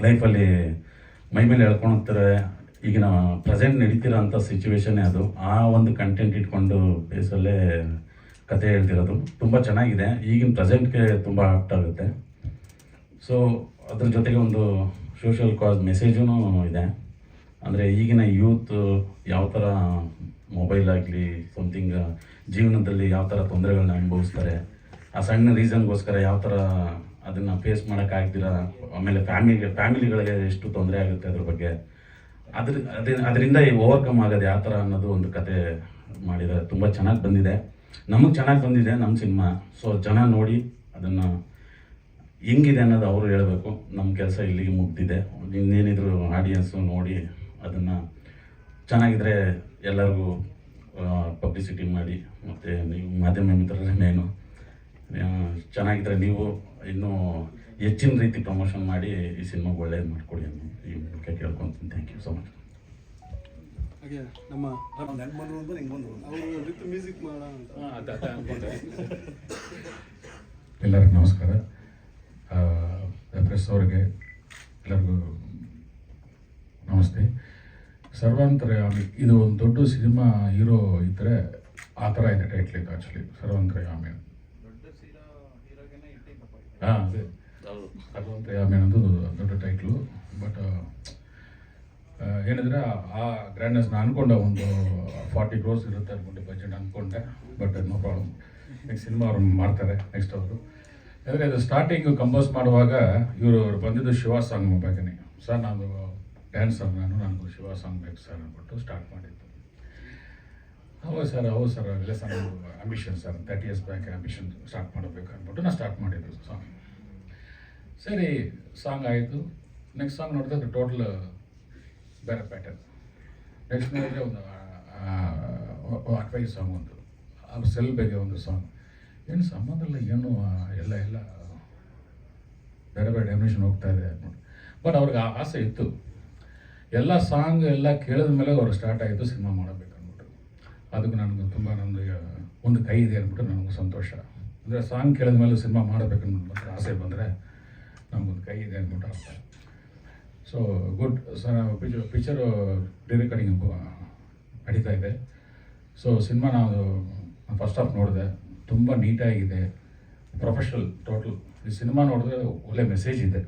ಲೈಫಲ್ಲಿ ಮೈ ಮೇಲೆ ಎಳ್ಕೊಳ್ತಾರೆ, ಈಗಿನ ಪ್ರೆಸೆಂಟ್ ನಡೀತಿರೋ ಅಂಥ ಸಿಚುವೇಶನ್ನೇ ಅದು. ಆ ಒಂದು ಕಂಟೆಂಟ್ ಇಟ್ಕೊಂಡು ಬೇಸಲ್ಲೇ ಕತೆ ಹೇಳ್ತಿರೋದು ತುಂಬ ಚೆನ್ನಾಗಿದೆ. ಈಗಿನ ಪ್ರೆಸೆಂಟ್ಗೆ ತುಂಬ ಆಪ್ಟ್ ಆಗುತ್ತೆ. ಸೊ ಅದ್ರ ಜೊತೆಗೆ ಒಂದು ಸೋಷಿಯಲ್ ಕಾಸ್ ಮೆಸೇಜೂ ಇದೆ. ಅಂದರೆ ಈಗಿನ ಯೂತ್ ಯಾವ ಥರ ಮೊಬೈಲ್ ಆಗಲಿ ಸಮಥಿಂಗ್ ಜೀವನದಲ್ಲಿ ಯಾವ ಥರ ತೊಂದರೆಗಳನ್ನ ಅನುಭವಿಸ್ತಾರೆ, ಆ ಸಣ್ಣ ರೀಸನ್ಗೋಸ್ಕರ ಯಾವ ಥರ ಅದನ್ನು ಫೇಸ್ ಮಾಡೋಕ್ಕಾಗ್ದಿರ, ಆಮೇಲೆ ಫ್ಯಾಮಿಲಿಗಳಿಗೆ ಎಷ್ಟು ತೊಂದರೆ ಆಗುತ್ತೆ ಅದ್ರ ಬಗ್ಗೆ, ಅದರಿಂದ ಓವರ್ಕಮ್ ಆಗೋದು ಯಾವ ಥರ ಅನ್ನೋದು ಒಂದು ಕತೆ ಮಾಡಿದ್ದಾರೆ. ತುಂಬ ಚೆನ್ನಾಗಿ ಬಂದಿದೆ, ನಮಗೆ ಚೆನ್ನಾಗಿ ಬಂದಿದೆ ನಮ್ಮ ಸಿನಿಮಾ. ಸೊ ಜನ ನೋಡಿ ಅದನ್ನು ಹೆಂಗಿದೆ ಅನ್ನೋದು ಅವರು ಹೇಳಬೇಕು. ನಮ್ಮ ಕೆಲಸ ಇಲ್ಲಿಗೆ ಮುಗ್ದಿದೆ. ಇನ್ನೇನಿದ್ರು ಆಡಿಯನ್ಸು ನೋಡಿ ಅದನ್ನು ಚೆನ್ನಾಗಿದ್ರೆ ಎಲ್ಲರಿಗೂ ಪಬ್ಲಿಸಿಟಿ ಮಾಡಿ, ಮತ್ತು ನೀವು ಮಾಧ್ಯಮ ಮಿತ್ರರೇ ಮೇನು ಚೆನ್ನಾಗಿದ್ದರೆ ನೀವು ಇನ್ನೂ ಹೆಚ್ಚಿನ ರೀತಿ ಪ್ರಮೋಷನ್ ಮಾಡಿ ಈ ಸಿನಿಮಾಗೆ ಒಳ್ಳೇದು ಮಾಡಿಕೊಡಿ ಅನ್ನೋ ಈ ಮೂಲಕ ಕೇಳ್ಕೊತೀನಿ. Thank you so much. ಹಾಗೆ ನಮ್ಮ ಅವರು ವಿತ್ ಮ್ಯೂಸಿಕ್ ಮಾಡ ಎಲ್ಲರಿಗೂ ನಮಸ್ಕಾರ. ಪ್ರೆಸ್ ಅವ್ರಿಗೆ ಎಲ್ಲರಿಗೂ ನಮಸ್ತೆ. ಸರ್ವಾಂತರ್ಯಾಮಿ ಇದು ಒಂದು ದೊಡ್ಡ ಸಿನಿಮಾ ಹೀರೋ ಇದ್ದರೆ ಆ ಥರ ಇದೆ ಟೈಟ್ಲ್. ಇದು ಆ್ಯಕ್ಚುಲಿ ಸರ್ವಾಂತರ್ಯಾಮಿ. ಹಾಂ, ಅದೇ ಸರ್ವಾಂತರ್ಯಾಮಿ ಅನ್ನೋದು ದೊಡ್ಡ ಟೈಟ್ಲು. ಬಟ್ ಏನಿದ್ರೆ ಆ ಗ್ರ್ಯಾಂಡ್ನೆಸ್ ನಾನು ಅನ್ಕೊಂಡೆ, ಒಂದು 40 crores ಇರುತ್ತೆ ಅನ್ಕೊಂಡೆ ಬಜೆಟ್ ಅಂದ್ಕೊಂಡೆ. But no problem, next cinema ಅವ್ರು ಮಾಡ್ತಾರೆ ನೆಕ್ಸ್ಟ್ ಅವರು. ಯಾಕಂದರೆ ಅದು ಸ್ಟಾರ್ಟಿಂಗ್ ಕಂಪೋಸ್ ಮಾಡುವಾಗ ಇವರು ಬಂದಿದ್ದು ಶಿವ ಸಾಂಗ್ ಬೇಕೇ. ಸರ್ ನಾನು ಡ್ಯಾನ್ಸರ್, ನನಗೂ ಶಿವ ಸಾಂಗ್ ಬೇಕು ಸರ್ ಅಂದ್ಬಿಟ್ಟು ಸ್ಟಾರ್ಟ್ ಮಾಡಿದ್ದು. ಹೌದು ಸರ್ ಇಲ್ಲ ಸರ್ ನಮ್ಮದು ambition sir, 30 years back ambition start ಮಾಡಬೇಕು ಅಂದ್ಬಿಟ್ಟು ನಾನು ಸ್ಟಾರ್ಟ್ ಮಾಡಿದ್ದು ಸಾಂಗ್. ಸರಿ, ಸಾಂಗ್ ಆಯಿತು. ನೆಕ್ಸ್ಟ್ ಸಾಂಗ್ ನೋಡಿದ್ರೆ ಅದು ಟೋಟಲ್ ಬೇರೆ ಪ್ಯಾಟರ್ನ್. ನೆಕ್ಸ್ಟ್ ನೋಡಿದ್ರೆ ಒಂದು ಅಡ್ವೈಸ್ ಸಾಂಗ್, ಒಂದು ಅದು ಸೆಲ್ ಬಗ್ಗೆ ಒಂದು ಸಾಂಗ್. ಏನು ಸಂಬಂಧ ಇಲ್ಲ, ಏನು ಎಲ್ಲ ಬೇರೆ ಬೇರೆ ಡೈಮೆನ್ಷನ್ ಹೋಗ್ತಾ ಇದೆ ಅಂದ್ಬಿಟ್ಟು. ಬಟ್ ಅವ್ರಿಗೆ ಆಸೆ ಇತ್ತು. ಎಲ್ಲ ಸಾಂಗ್ ಎಲ್ಲ ಕೇಳಿದ ಮೇಲೆ ಅವ್ರು ಸ್ಟಾರ್ಟ್ ಆಯಿತು ಸಿನಿಮಾ ಮಾಡಬೇಕು ಅಂದ್ಬಿಟ್ಟು. ಅದಕ್ಕೆ ನನಗೆ ತುಂಬ ನಮ್ಮದು ಒಂದು ಕೈ ಇದೆ ಅಂದ್ಬಿಟ್ಟು ನನಗೂ ಸಂತೋಷ. ಅಂದರೆ ಸಾಂಗ್ ಕೇಳಿದ ಮೇಲೆ ಸಿನಿಮಾ ಮಾಡಬೇಕು ಅನ್ನೋದು ಆಸೆ ಬಂದರೆ ನಮಗೊಂದು ಕೈ ಇದೆ ಅಂದ್ಬಿಟ್ಟು ಅರ್ಥ. So good sir. Picture recording ನಡೀತಾ ಇದೆ. ಸೊ ಸಿನಿಮಾ ನಾವು ಫಸ್ಟ್ ಹಾಫ್ ನೋಡಿದೆ, ತುಂಬ ನೀಟಾಗಿದೆ, ಪ್ರೊಫೆಷನಲ್ ಟೋಟಲ್. ಈ ಸಿನಿಮಾ ನೋಡಿದ್ರೆ ಒಳ್ಳೆ ಮೆಸೇಜ್ ಇದೆ.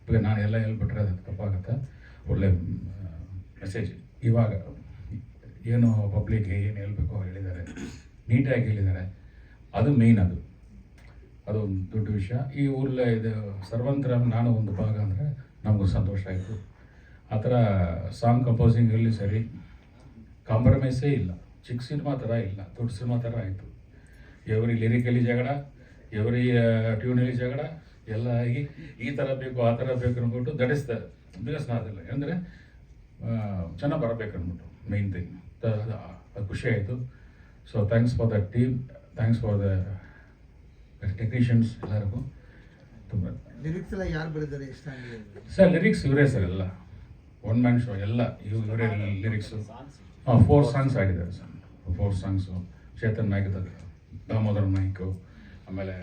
ಈಗ ನಾನು ಎಲ್ಲ ಹೇಳ್ಬಿಟ್ರೆ ಅದು ತಪ್ಪಾಗುತ್ತೆ. ಒಳ್ಳೆ ಮೆಸೇಜ್ ಇವಾಗ ಏನು ಪಬ್ಲಿಕ್ಗೆ ಏನು ಹೇಳಬೇಕು ಹೇಳಿದ್ದಾರೆ, ನೀಟಾಗಿ ಹೇಳಿದ್ದಾರೆ. ಅದು ಮೇಯ್ನ್, ಅದೊಂದು ದೊಡ್ಡ ವಿಷಯ. ಈ ಊರಲ್ಲೇ ಇದು ಸರ್ವಂತರ ನಾನು ಒಂದು ಭಾಗ ಅಂದರೆ ನಮಗೂ ಸಂತೋಷ ಆಯಿತು. ಆ ಥರ ಸಾಂಗ್ ಕಂಪೋಸಿಂಗಲ್ಲಿ ಸರಿ, ಕಾಂಪ್ರಮೈಸೇ ಇಲ್ಲ. ಚಿಕ್ಕ ಸಿನಿಮಾ ಥರ ಇಲ್ಲ, ದೊಡ್ಡ ಸಿನಿಮಾ ಥರ ಆಯಿತು. ಎವ್ರಿ ಲಿರಿಕಲಿ ಜಗಳ, ಎವ್ರಿ ಟ್ಯೂನಲ್ಲಿ ಜಗಳ ಎಲ್ಲ ಆಗಿ ಈ ಥರ ಬೇಕು ಆ ಥರ ಬೇಕು ಅಂದ್ಬಿಟ್ಟು ದಟ್ ಇಸ್ ದ ಬಿಕಾಸ್ ನಾದಿಲ್ಲ ಅಂದರೆ ಚೆನ್ನಾಗಿ ಬರಬೇಕು ಅಂದ್ಬಿಟ್ಟು ಮೇಯ್ನ್ ಥಿಂಗ್. ಅದು ಖುಷಿ ಆಯಿತು. So thanks for the team, thanks for the technicians ಎಲ್ಲರಿಗೂ. ತುಂಬ ಲಿರಿಕ್ಸ್ ಎಲ್ಲ ಯಾರು ಬರೆದಿದ್ದಾರೆ ಸರ್? ಲಿರಿಕ್ಸ್ ಇವರೇ ಸರ್, ಎಲ್ಲ ಒನ್ ಮ್ಯಾನ್ ಶೋ, ಎಲ್ಲ ಇವರೇ ಲಿರಿಕ್ಸು. 4 ಸಾಂಗ್ಸ್ ಆಗಿದ್ದಾರೆ ಸರ್. 4 ಸಾಂಗ್ಸು ಚೇತನ್ ನಾಯ್ಕ, ದಾಮೋದರ ನಾಯ್ಕು, ಆಮೇಲೆ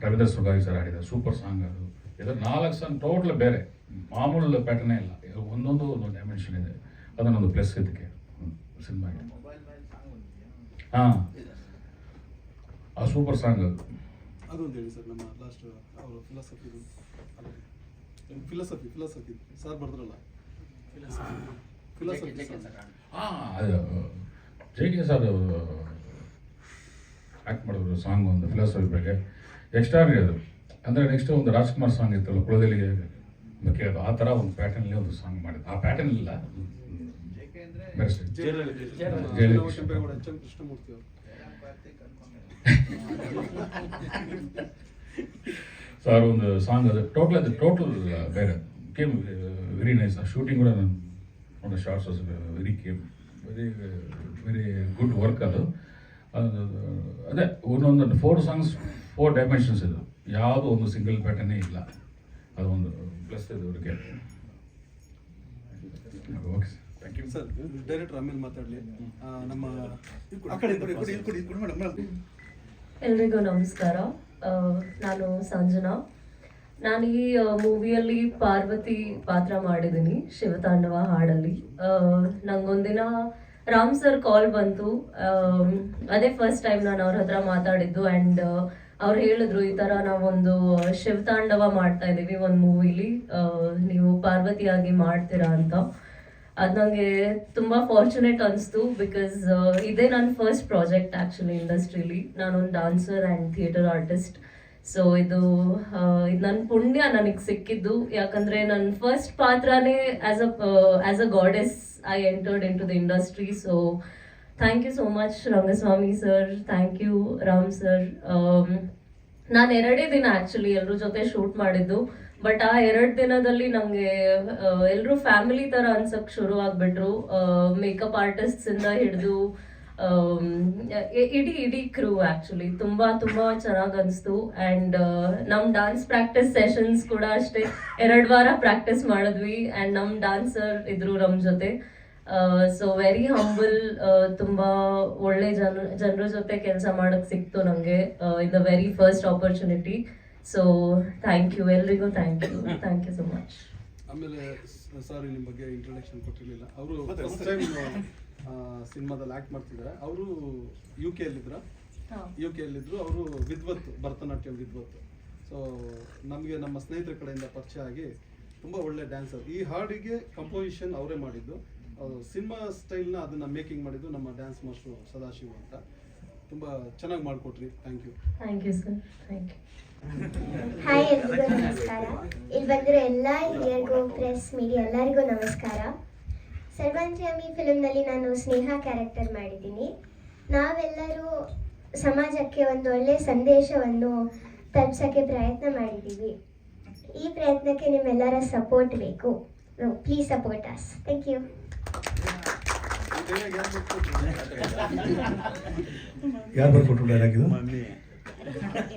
ರವೀಂದ್ರ ಸುಗಾರಿ ಸರ್ ಆಡಿದ್ದಾರೆ. ಸೂಪರ್ ಸಾಂಗ್ ಅದು. ಇದು 4 ಸಾಂಗ್ ಟೋಟಲ್ ಬೇರೆ, ಮಾಮೂಲು ಪ್ಯಾಟರ್ನೇ ಇಲ್ಲ. ಒಂದೊಂದು ಡೈಮೆನ್ಷನ್ ಇದೆ. ಅದನ್ನೊಂದು ಪ್ಲಸ್ ಇದಕ್ಕೆ ಸಿನಿಮಾಗೆ. ಹಾಂ, ಆ ಸೂಪರ್ ಸಾಂಗ್ ಅದು. ಅದೊಂದು ಹೇಳಿ ಸರ್, ನಮ್ಮ ಲಾಸ್ಟ್ ಅವರು ಫಿಲಾಸಫಿ ಸರ್ ಬರ್ದ್ರಲ್ಲ, ಫಿಲಾಸಫಿ ಹಾಂ, ಅದು ಜೆ ಕೆ ಸರ್ ಆ್ಯಕ್ಟ್ ಮಾಡಿದ್ರು ಸಾಂಗ್ ಒಂದು ಫಿಲಾಸಫಿ ಬಗ್ಗೆ ಎಕ್ಸ್ಟ್ರಾಡ್ರಿ ಅದು. ಅಂದರೆ ನೆಕ್ಸ್ಟ್ ಒಂದು ರಾಜ್ಕುಮಾರ್ ಸಾಂಗ್ ಇತ್ತಲ್ಲ ಕುಳದೆಲಿಗೆ ಕೇಳೋದು, ಆ ಥರ ಒಂದು ಪ್ಯಾಟರ್ನಲ್ಲಿ ಒಂದು ಸಾಂಗ್ ಮಾಡಿದ್ದು. ಆ ಪ್ಯಾಟರ್ನ್ ಇಲ್ಲ ಬೇರೆ ಕೃಷ್ಣಮೂರ್ತಿ ಅವರು ಸರ್ ಒಂದು ಸಾಂಗ್ ಅದು ಟೋಟಲ್ ಬೇರೆ ಕೇಮ್ ವೆರಿ ನೈಸ್. ಆ ಶೂಟಿಂಗ್ ಕೂಡ ನಾನು ಒಂದು shorts very very good work ಅದು. ಅದೇ ಒಂದೊಂದು 4 ಸಾಂಗ್ಸ್ 4 ಡೈಮೆನ್ಷನ್ಸ್ ಇದು, ಯಾವುದೋ ಒಂದು ಸಿಂಗಲ್ ಪ್ಯಾಟರ್ನೇ ಇಲ್ಲ. ಅದು ಒಂದು ಪ್ಲಸ್ ಇದು ಅವ್ರಿಗೆ. Okay sir, thank you sir. Director ಆಮೇಲೆ ಮಾತಾಡಲಿ. ನಮ್ಮ ಎಲ್ರಿಗೂ ನಮಸ್ಕಾರ. ನಾನು ಸಂಜನಾ. ನಾನು ಈ ಮೂವಿಯಲ್ಲಿ ಪಾರ್ವತಿ ಪಾತ್ರ ಮಾಡಿದ್ದೀನಿ, ಶಿವತಾಂಡವ ಹಾಡಲ್ಲಿ. ನಂಗೊಂದಿನ ರಾಮ್ ಸರ್ ಕಾಲ್ ಬಂತು. ಅದೇ ಫಸ್ಟ್ ಟೈಮ್ ನಾನು ಅವ್ರ ಹತ್ರ ಮಾತಾಡಿದ್ದು. ಆ್ಯಂಡ್ ಅವ್ರು ಹೇಳಿದ್ರು, ಈ ಥರ ನಾವೊಂದು ಶಿವತಾಂಡವ ಮಾಡ್ತಾ ಇದ್ದೀವಿ ಒಂದು ಮೂವಿಲಿ, ನೀವು ಪಾರ್ವತಿಯಾಗಿ ಮಾಡ್ತೀರಾ ಅಂತ. ಅದು ನನಗೆ ತುಂಬ ಫಾರ್ಚುನೇಟ್ ಅನಿಸ್ತು. ಬಿಕಾಸ್ ಇದೇ ನನ್ನ ಫಸ್ಟ್ ಪ್ರಾಜೆಕ್ಟ್ ಆ್ಯಕ್ಚುಲಿ ಇಂಡಸ್ಟ್ರೀಲಿ. ನಾನೊಂದು dancer and theatre artist. So ಇದು ನನ್ನ ಪುಣ್ಯ ನನಗೆ ಸಿಕ್ಕಿದ್ದು. ಯಾಕಂದರೆ ನನ್ನ ಫಸ್ಟ್ ಪಾತ್ರನೇ as a goddess I entered into the industry. So thank you so much Rangaswamy sir, thank you Ram sir. ನಾನು 2 ದಿನ ಆ್ಯಕ್ಚುಲಿ ಎಲ್ಲರ ಜೊತೆ ಶೂಟ್ ಮಾಡಿದ್ದು. ಬಟ್ ಆ 2 ದಿನದಲ್ಲಿ ನನಗೆ ಎಲ್ಲರೂ ಫ್ಯಾಮಿಲಿ ಥರ ಅನ್ಸಕ್ಕೆ ಶುರು ಆಗಿಬಿಟ್ರು. ಮೇಕಪ್ ಆರ್ಟಿಸ್ಟ್ಸಿಂದ ಹಿಡಿದು ಇಡೀ ಕ್ರೂ ಆ್ಯಕ್ಚುಲಿ ತುಂಬ ಚೆನ್ನಾಗಿ ಅನಿಸ್ತು. ಆ್ಯಂಡ್ ನಮ್ಮ ಡಾನ್ಸ್ ಪ್ರಾಕ್ಟೀಸ್ ಸೆಷನ್ಸ್ ಕೂಡ ಅಷ್ಟೇ 2 ವಾರ ಪ್ರಾಕ್ಟೀಸ್ ಮಾಡಿದ್ವಿ. ಆ್ಯಂಡ್ ನಮ್ಮ ಡಾನ್ಸರ್ ಇದ್ರು ನಮ್ಮ ಜೊತೆ. So very humble. ತುಂಬ ಒಳ್ಳೆ ಜನರ ಜೊತೆ ಕೆಲಸ ಮಾಡೋಕ್ಕೆ ಸಿಕ್ತು ನನಗೆ in the very first opportunity. So thank you ಎಲ್ರಿಗೂ, ಥ್ಯಾಂಕ್ ಯು ಸೊ ಮಚ್. ಆಮೇಲೆ ಸಾರಿ, ನಿಮ್ಮ ಬಗ್ಗೆ ಇಂಟ್ರೊಡಕ್ಷನ್ ಕೊಟ್ಟಿರಲಿಲ್ಲ. ಅವರು ಫಸ್ಟ್ ಟೈಮ್ ಸಿನಿಮಾದಲ್ಲಿ ಆ್ಯಕ್ಟ್ ಮಾಡ್ತಿದ್ದಾರೆ. ಅವರು UK ಯಲ್ಲಿದ್ರು. ಅವರು ಭರತನಾಟ್ಯಂ ವಿದ್ವತ್. ಸೊ ನಮಗೆ ನಮ್ಮ ಸ್ನೇಹಿತರ ಕಡೆಯಿಂದ ಪರಿಚಯ ಆಗಿ ತುಂಬ ಒಳ್ಳೆ ಡ್ಯಾನ್ಸರ್. ಈ ಹಾಡಿಗೆ ಕಂಪೋಸಿಷನ್ ಅವರೇ ಮಾಡಿದ್ದು. ಸಿನಿಮಾ ಸ್ಟೈಲ್ನ ಅದನ್ನು ಮೇಕಿಂಗ್ ಮಾಡಿದ್ದು ನಮ್ಮ ಡ್ಯಾನ್ಸ್ ಮಾಸ್ಟ್ರು ಸದಾಶಿವ ಅಂತ. ತುಂಬ ಚೆನ್ನಾಗಿ ಮಾಡಿಕೊಟ್ರಿ. Thank you sir, thank you. Hi, ಎಲ್ರಿಗೂ ನಮಸ್ಕಾರ. ಇಲ್ಲಿ ಬಂದಿರೋ ಎಲ್ಲ ಹಿರಿಯರಿಗೂ, ಪ್ರೆಸ್ ಮೀಡಿಯಾ ಎಲ್ಲರಿಗೂ ನಮಸ್ಕಾರ. ಸರ್ವಾಂತರ್ಯಾಮಿ ಫಿಲ್ಮ್ನಲ್ಲಿ ನಾನು ಸ್ನೇಹ ಕ್ಯಾರೆಕ್ಟರ್ ಮಾಡಿದ್ದೀನಿ. ನಾವೆಲ್ಲರೂ ಸಮಾಜಕ್ಕೆ ಒಂದು ಒಳ್ಳೆಯ ಸಂದೇಶವನ್ನು ತಲುಪಿಸೋಕ್ಕೆ ಪ್ರಯತ್ನ ಮಾಡಿದ್ದೀವಿ. ಈ ಪ್ರಯತ್ನಕ್ಕೆ ನಿಮ್ಮೆಲ್ಲರ ಸಪೋರ್ಟ್ ಬೇಕು. Please support us. Thank you. ಯಾರು ಬರ್ಕೊಟ್ರು ಡೈಲಾಗ್ ಇದು?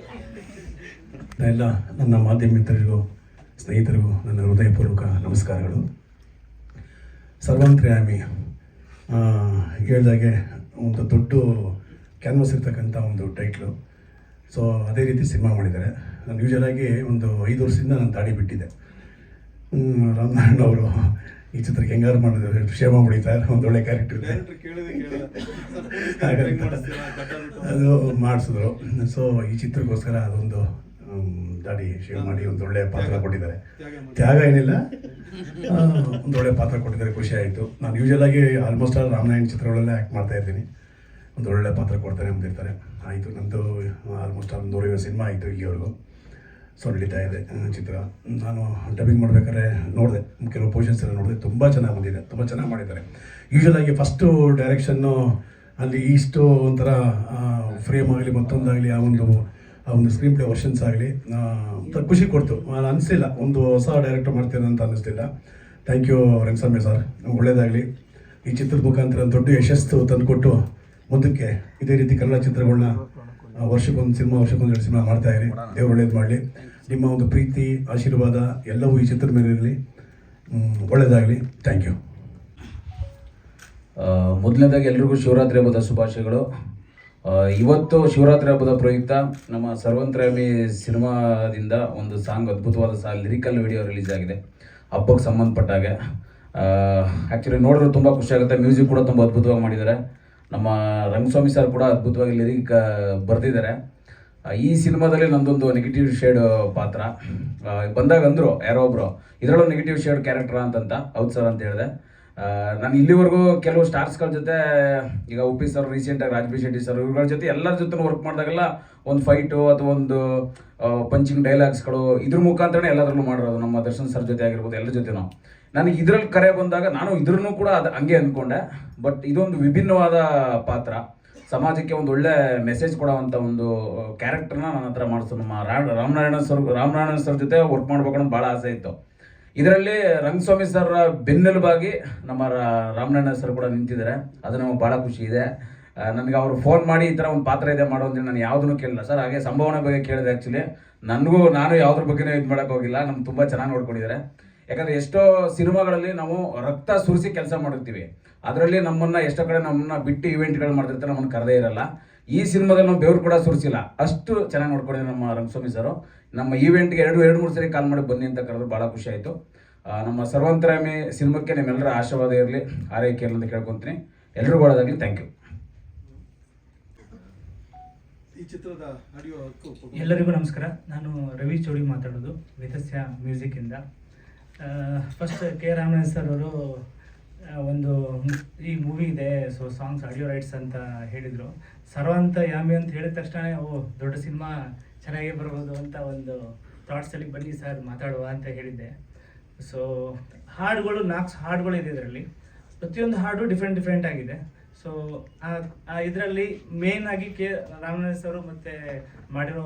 ಎಲ್ಲ ನನ್ನ ಮಾಧ್ಯಮ ಮಿತ್ರರಿಗೂ ಸ್ನೇಹಿತರಿಗೂ ನನ್ನ ಹೃದಯಪೂರ್ವಕ ನಮಸ್ಕಾರಗಳು. ಸರ್ವಾಂತರ್ಯಾಮಿ ಹೇಳಿದಾಗೆ ಒಂದು ದೊಡ್ಡ ಕ್ಯಾನ್ವಸ್ ಇರ್ತಕ್ಕಂಥ ಒಂದು ಟೈಟ್ಲು. ಸೊ ಅದೇ ರೀತಿ ಸಿನಿಮಾ ಮಾಡಿದ್ದಾರೆ. ನಾನು ಯೂಶಲಾಗಿ ಒಂದು 5 ವರ್ಷದಿಂದ ನಾನು ದಾಡಿ ಬಿಟ್ಟಿದ್ದೆ. ರಾಮನಾರಾಯಣ ಅವರು ಈ ಚಿತ್ರಕ್ಕೆ ಹೆಂಗಾರು ಮಾಡಿದ್ರು, ಕ್ಷೇಮ ಹೊಡಿತಾರೆ, ಒಂದು ಒಳ್ಳೆ ಕ್ಯಾರೆಕ್ಟರ್ ಇದೆ ಅದು ಮಾಡಿಸಿದ್ರು. ಸೊ ಈ ಚಿತ್ರಕ್ಕೋಸ್ಕರ ಅದೊಂದು ದಾಡಿ ಶೇವ್ ಮಾಡಿ ಒಂದು ಒಳ್ಳೆ ಪಾತ್ರ ಕೊಟ್ಟಿದ್ದಾರೆ. ತ್ಯಾಗ ಏನಿಲ್ಲ, ಒಂದು ಒಳ್ಳೆ ಪಾತ್ರ ಕೊಟ್ಟಿದ್ದಾರೆ, ಖುಷಿ ಆಯಿತು. ನಾನು ಯೂಶಲಾಗಿ ಆಲ್ಮೋಸ್ಟ್ ಆಲ್ ರಾಮನಾರಾಯಣ ಚಿತ್ರಗಳಲ್ಲೇ ಆ್ಯಕ್ಟ್ ಮಾಡ್ತಾ ಇದ್ದೀನಿ. ಒಂದು ಒಳ್ಳೆ ಪಾತ್ರ ಕೊಡ್ತಾರೆ ಅಂತಿರ್ತಾರೆ. ಆಯಿತು, ನಂದು ಆಲ್ಮೋಸ್ಟ್ ಆಲ್ 150 ಸಿನಿಮಾ ಆಯಿತು ಇಲ್ಲಿವರೆಗೂ. ಸೊ ನಡೀತಾ ಇದೆ ಚಿತ್ರ. ನಾನು ಡಬ್ಬಿಂಗ್ ಮಾಡ್ಬೇಕಾದ್ರೆ ನೋಡಿದೆ, ಕೆಲವು ಪೊಸಿಷನ್ಸ್ ಎಲ್ಲ ನೋಡಿದೆ, ತುಂಬ ಚೆನ್ನಾಗಿ ಬಂದಿದೆ, ತುಂಬ ಚೆನ್ನಾಗಿ ಮಾಡಿದ್ದಾರೆ. ಯೂಶಲಾಗಿ ಫಸ್ಟು ಡೈರೆಕ್ಷನ್ನು ಅಲ್ಲಿ ಇಷ್ಟು ಒಂಥರ ಫ್ರೇಮ್ ಆಗಲಿ ಮತ್ತೊಂದಾಗಲಿ ಆ ಒಂದು ಸ್ಕ್ರೀನ್ ಪ್ಲೇ ವರ್ಷನ್ಸ್ ಆಗಲಿ ಒಂಥರ ಖುಷಿ ಕೊಡ್ತು. ಅದು ಅನಿಸ್ಲಿಲ್ಲ ಒಂದು ಹೊಸ ಡೈರೆಕ್ಟರ್ ಮಾಡ್ತೀನಿ ಅಂತ ಅನ್ನಿಸ್ಲಿಲ್ಲ. ಥ್ಯಾಂಕ್ ಯು ರಂಗಸ್ವಾಮಿ ಸರ್, ಒಳ್ಳೆಯದಾಗಲಿ. ಈ ಚಿತ್ರದ ಮುಖಾಂತರ ದೊಡ್ಡ ಯಶಸ್ಸು ತಂದುಕೊಟ್ಟು ಮುಂದಕ್ಕೆ ಇದೇ ರೀತಿ ಕನ್ನಡ ಚಿತ್ರಗಳನ್ನ ವರ್ಷಕ್ಕೊಂದು 2 ಸಿನಿಮಾ ಮಾಡ್ತಾಯಿರಿ. ದೇವರು ಒಳ್ಳೇದು ಮಾಡಲಿ. ನಿಮ್ಮ ಒಂದು ಪ್ರೀತಿ ಆಶೀರ್ವಾದ ಎಲ್ಲವೂ ಈ ಚಿತ್ರದ ಮೇಲೆ ಇರಲಿ. ಒಳ್ಳೆಯದಾಗಲಿ. Thank you. ಮೊದಲನೇದಾಗಿ ಎಲ್ರಿಗೂ ಶಿವರಾತ್ರಿ ಹಬ್ಬದ ಶುಭಾಶಯಗಳು. ಇವತ್ತು ಶಿವರಾತ್ರಿ ಹಬ್ಬದ ಪ್ರಯುಕ್ತ ನಮ್ಮ ಸರ್ವಾಂತರ್ಯಾಮಿ ಸಿನಿಮಾದಿಂದ ಒಂದು ಸಾಂಗ್, ಅದ್ಭುತವಾದ ಲಿರಿಕಲ್ ವಿಡಿಯೋ ರಿಲೀಸ್ ಆಗಿದೆ ಹಬ್ಬಕ್ಕೆ ಸಂಬಂಧಪಟ್ಟಾಗೆ. ಆ್ಯಕ್ಚುಲಿ ನೋಡಿದ್ರೆ ತುಂಬ ಖುಷಿಯಾಗುತ್ತೆ. ಮ್ಯೂಸಿಕ್ ಕೂಡ ತುಂಬ ಅದ್ಭುತವಾಗಿ ಮಾಡಿದ್ದಾರೆ. ನಮ್ಮ ರಂಗಸ್ವಾಮಿ ಸರ್ ಕೂಡ ಅದ್ಭುತವಾಗಿ ಲಿರಿಕ್ ಬರೆದಿದ್ದಾರೆ. ಈ ಸಿನಿಮಾದಲ್ಲಿ ನಂದೊಂದು ನೆಗೆಟಿವ್ ಶೇಡ್ ಪಾತ್ರ ಬಂದಾಗ ಅಂದರು ಯಾರೋ ಒಬ್ಬರು, ಇದರಲ್ಲೂ ನೆಗೆಟಿವ್ ಶೇಡ್ ಕ್ಯಾರೆಕ್ಟರ್ ಅಂತಂತ. ಹೌದು ಸರ್ ಅಂತ ಹೇಳಿದೆ. ನಾನು ಇಲ್ಲಿವರೆಗೂ ಕೆಲವು ಸ್ಟಾರ್ಸ್ಗಳ ಜೊತೆ ಈಗ ಉಪ್ಪಿ ಸರ್, ರೀಸೆಂಟಾಗಿ ರಾಜ್ಬಿ ಶೆಟ್ಟಿ ಸರ್, ಇವ್ಗಳ ಜೊತೆ ಎಲ್ಲರ ಜೊತೆ ವರ್ಕ್ ಮಾಡಿದಾಗೆಲ್ಲ ಒಂದು ಫೈಟು ಅಥವಾ ಒಂದು ಪಂಚಿಂಗ್ ಡೈಲಾಗ್ಸ್ಗಳು ಇದ್ರ ಮುಖಾಂತರನೇ ಎಲ್ಲದರಲ್ಲೂ ಮಾಡಿರೋದು. ನಮ್ಮ ದರ್ಶನ್ ಸರ್ ಜೊತೆ ಆಗಿರ್ಬೋದು, ಎಲ್ಲರ ಜೊತೆ ನನಗೆ ಇದ್ರಲ್ಲಿ ಕರೆ ಬಂದಾಗ ನಾನು ಇದ್ರೂ ಕೂಡ ಅದು ಹಂಗೆ ಅಂದ್ಕೊಂಡೆ. ಬಟ್ ಇದೊಂದು ವಿಭಿನ್ನವಾದ ಪಾತ್ರ, ಸಮಾಜಕ್ಕೆ ಒಂದು ಒಳ್ಳೆ ಮೆಸೇಜ್ ಕೊಡೋವಂಥ ಒಂದು ಕ್ಯಾರೆಕ್ಟರ್ನ ನನ್ನ ಹತ್ರ ಮಾಡಿಸೋ. ನಮ್ಮ ರಾಮನಾರಾಯಣ ಸರ್ ಜೊತೆ ವರ್ಕ್ ಮಾಡ್ಬೇಕು ಅನ್ನೋದು ಭಾಳ ಆಸೆ ಇತ್ತು. ಇದರಲ್ಲಿ ರಂಗಸ್ವಾಮಿ ಸರ್ ಬೆನ್ನೆಲುಬಾಗಿ ನಮ್ಮ ರಾಮನಾರಾಯಣ ಸರ್ ಕೂಡ ನಿಂತಿದ್ದಾರೆ. ಅದು ನಮಗೆ ಭಾಳ ಖುಷಿ ಇದೆ. ನನಗೆ ಅವರು ಫೋನ್ ಮಾಡಿ ಈ ಥರ ಒಂದು ಪಾತ್ರ ಇದೆ ಮಾಡೋ ಅಂದರೆ ನಾನು ಯಾವುದನ್ನು ಕೇಳಿಲ್ಲ ಸರ್. ಹಾಗೆ ಸಂಭಾವನೆ ಬಗ್ಗೆ ಕೇಳಿದೆ. ಆ್ಯಕ್ಚುಲಿ ನಾನು ಯಾವುದ್ರ ಬಗ್ಗೆನೂ ಇದು ಮಾಡೋಕ್ಕೆ ಹೋಗಿಲ್ಲ. ನಮ್ಗೆ ತುಂಬ ಚೆನ್ನಾಗಿ ನೋಡ್ಕೊಂಡಿದ್ದಾರೆ. ಯಾಕಂದರೆ ಎಷ್ಟೋ ಸಿನಿಮಾಗಳಲ್ಲಿ ನಾವು ರಕ್ತ ಸುರಿಸಿ ಕೆಲಸ ಮಾಡಿರ್ತೀವಿ, ಅದರಲ್ಲಿ ಎಷ್ಟೋ ಕಡೆ ನಮ್ಮನ್ನು ಬಿಟ್ಟು ಇವೆಂಟ್ಗಳು ಮಾಡ್ತಿರ್ತಾರೆ, ನಮ್ಮನ್ನು ಕರೆದೇ ಇರಲ್ಲ. ಈ ಸಿನಿಮಾದಲ್ಲಿ ನಾವು ಬೆವರು ಕೂಡ ಸುರಿಸಿಲ್ಲ, ಅಷ್ಟು ಚೆನ್ನಾಗಿ ನೋಡ್ಕೊಂಡಿದ್ದಾರೆ ನಮ್ಮ ರಂಗಸ್ವಾಮಿ ಸರ್. ನಮ್ಮ ಈವೆಂಟ್ಗೆ ಎರಡು ಮೂರು ಸರಿ ಕಾಲ್ ಮಾಡಿ ಬನ್ನಿ ಅಂತ ಕರೆದು ಭಾಳ ಖುಷಿ ಆಯಿತು. ನಮ್ಮ ಸರ್ವಂತರಾಮಿ ಸಿನಿಮಾಕ್ಕೆ ನಿಮ್ಮೆಲ್ಲರ ಆಶೀರ್ವಾದ ಇರಲಿ, ಆರೈಕೆ ಇರಲಿ ಅಂತ ಕೇಳ್ಕೊತೀನಿ. ಎಲ್ರಿಗೂ ಒಳ್ಳೆದಾಗಲಿ. Thank you. ಈ ಚಿತ್ರದ ಆಡಿಯೋ ಎಲ್ಲರಿಗೂ ನಮಸ್ಕಾರ. ನಾನು ರವಿ ಚೌಡಿ ಮಾತಾಡೋದು ವಿತಸ್ಯ ಮ್ಯೂಸಿಕ್ಕಿಂದ. ಫಸ್ಟ್ ಕೆ ರಾಮನಾಥ್ ಸರ್ ಅವರು ಒಂದು ಈ ಮೂವಿ ಇದೆ, ಸೊ ಸಾಂಗ್ಸ್ ಆಡಿಯೋ ರೈಟ್ಸ್ ಅಂತ ಹೇಳಿದರು. ಸರ್ವಂತ ಯಾಮಿ ಅಂತ ಹೇಳಿದ ತಕ್ಷಣ ದೊಡ್ಡ ಸಿನಿಮಾ ಚೆನ್ನಾಗೇ ಬರ್ಬೋದು ಅಂತ ಒಂದು ಥಾಟ್ಸಲ್ಲಿ ಬನ್ನಿ ಸರ್ ಮಾತಾಡುವ ಅಂತ ಹೇಳಿದ್ದೆ. ಸೊ ಹಾಡುಗಳು 4 ಹಾಡುಗಳು ಇದೆ ಇದರಲ್ಲಿ. ಪ್ರತಿಯೊಂದು ಹಾಡು ಡಿಫ್ರೆಂಟ್ ಆಗಿದೆ. ಸೊ ಇದರಲ್ಲಿ ಮೇನ್ ಆಗಿ ಕೆ ರಾಮನಾಥ್ ಅವರು ಮತ್ತು ಮಾಡಿರೋ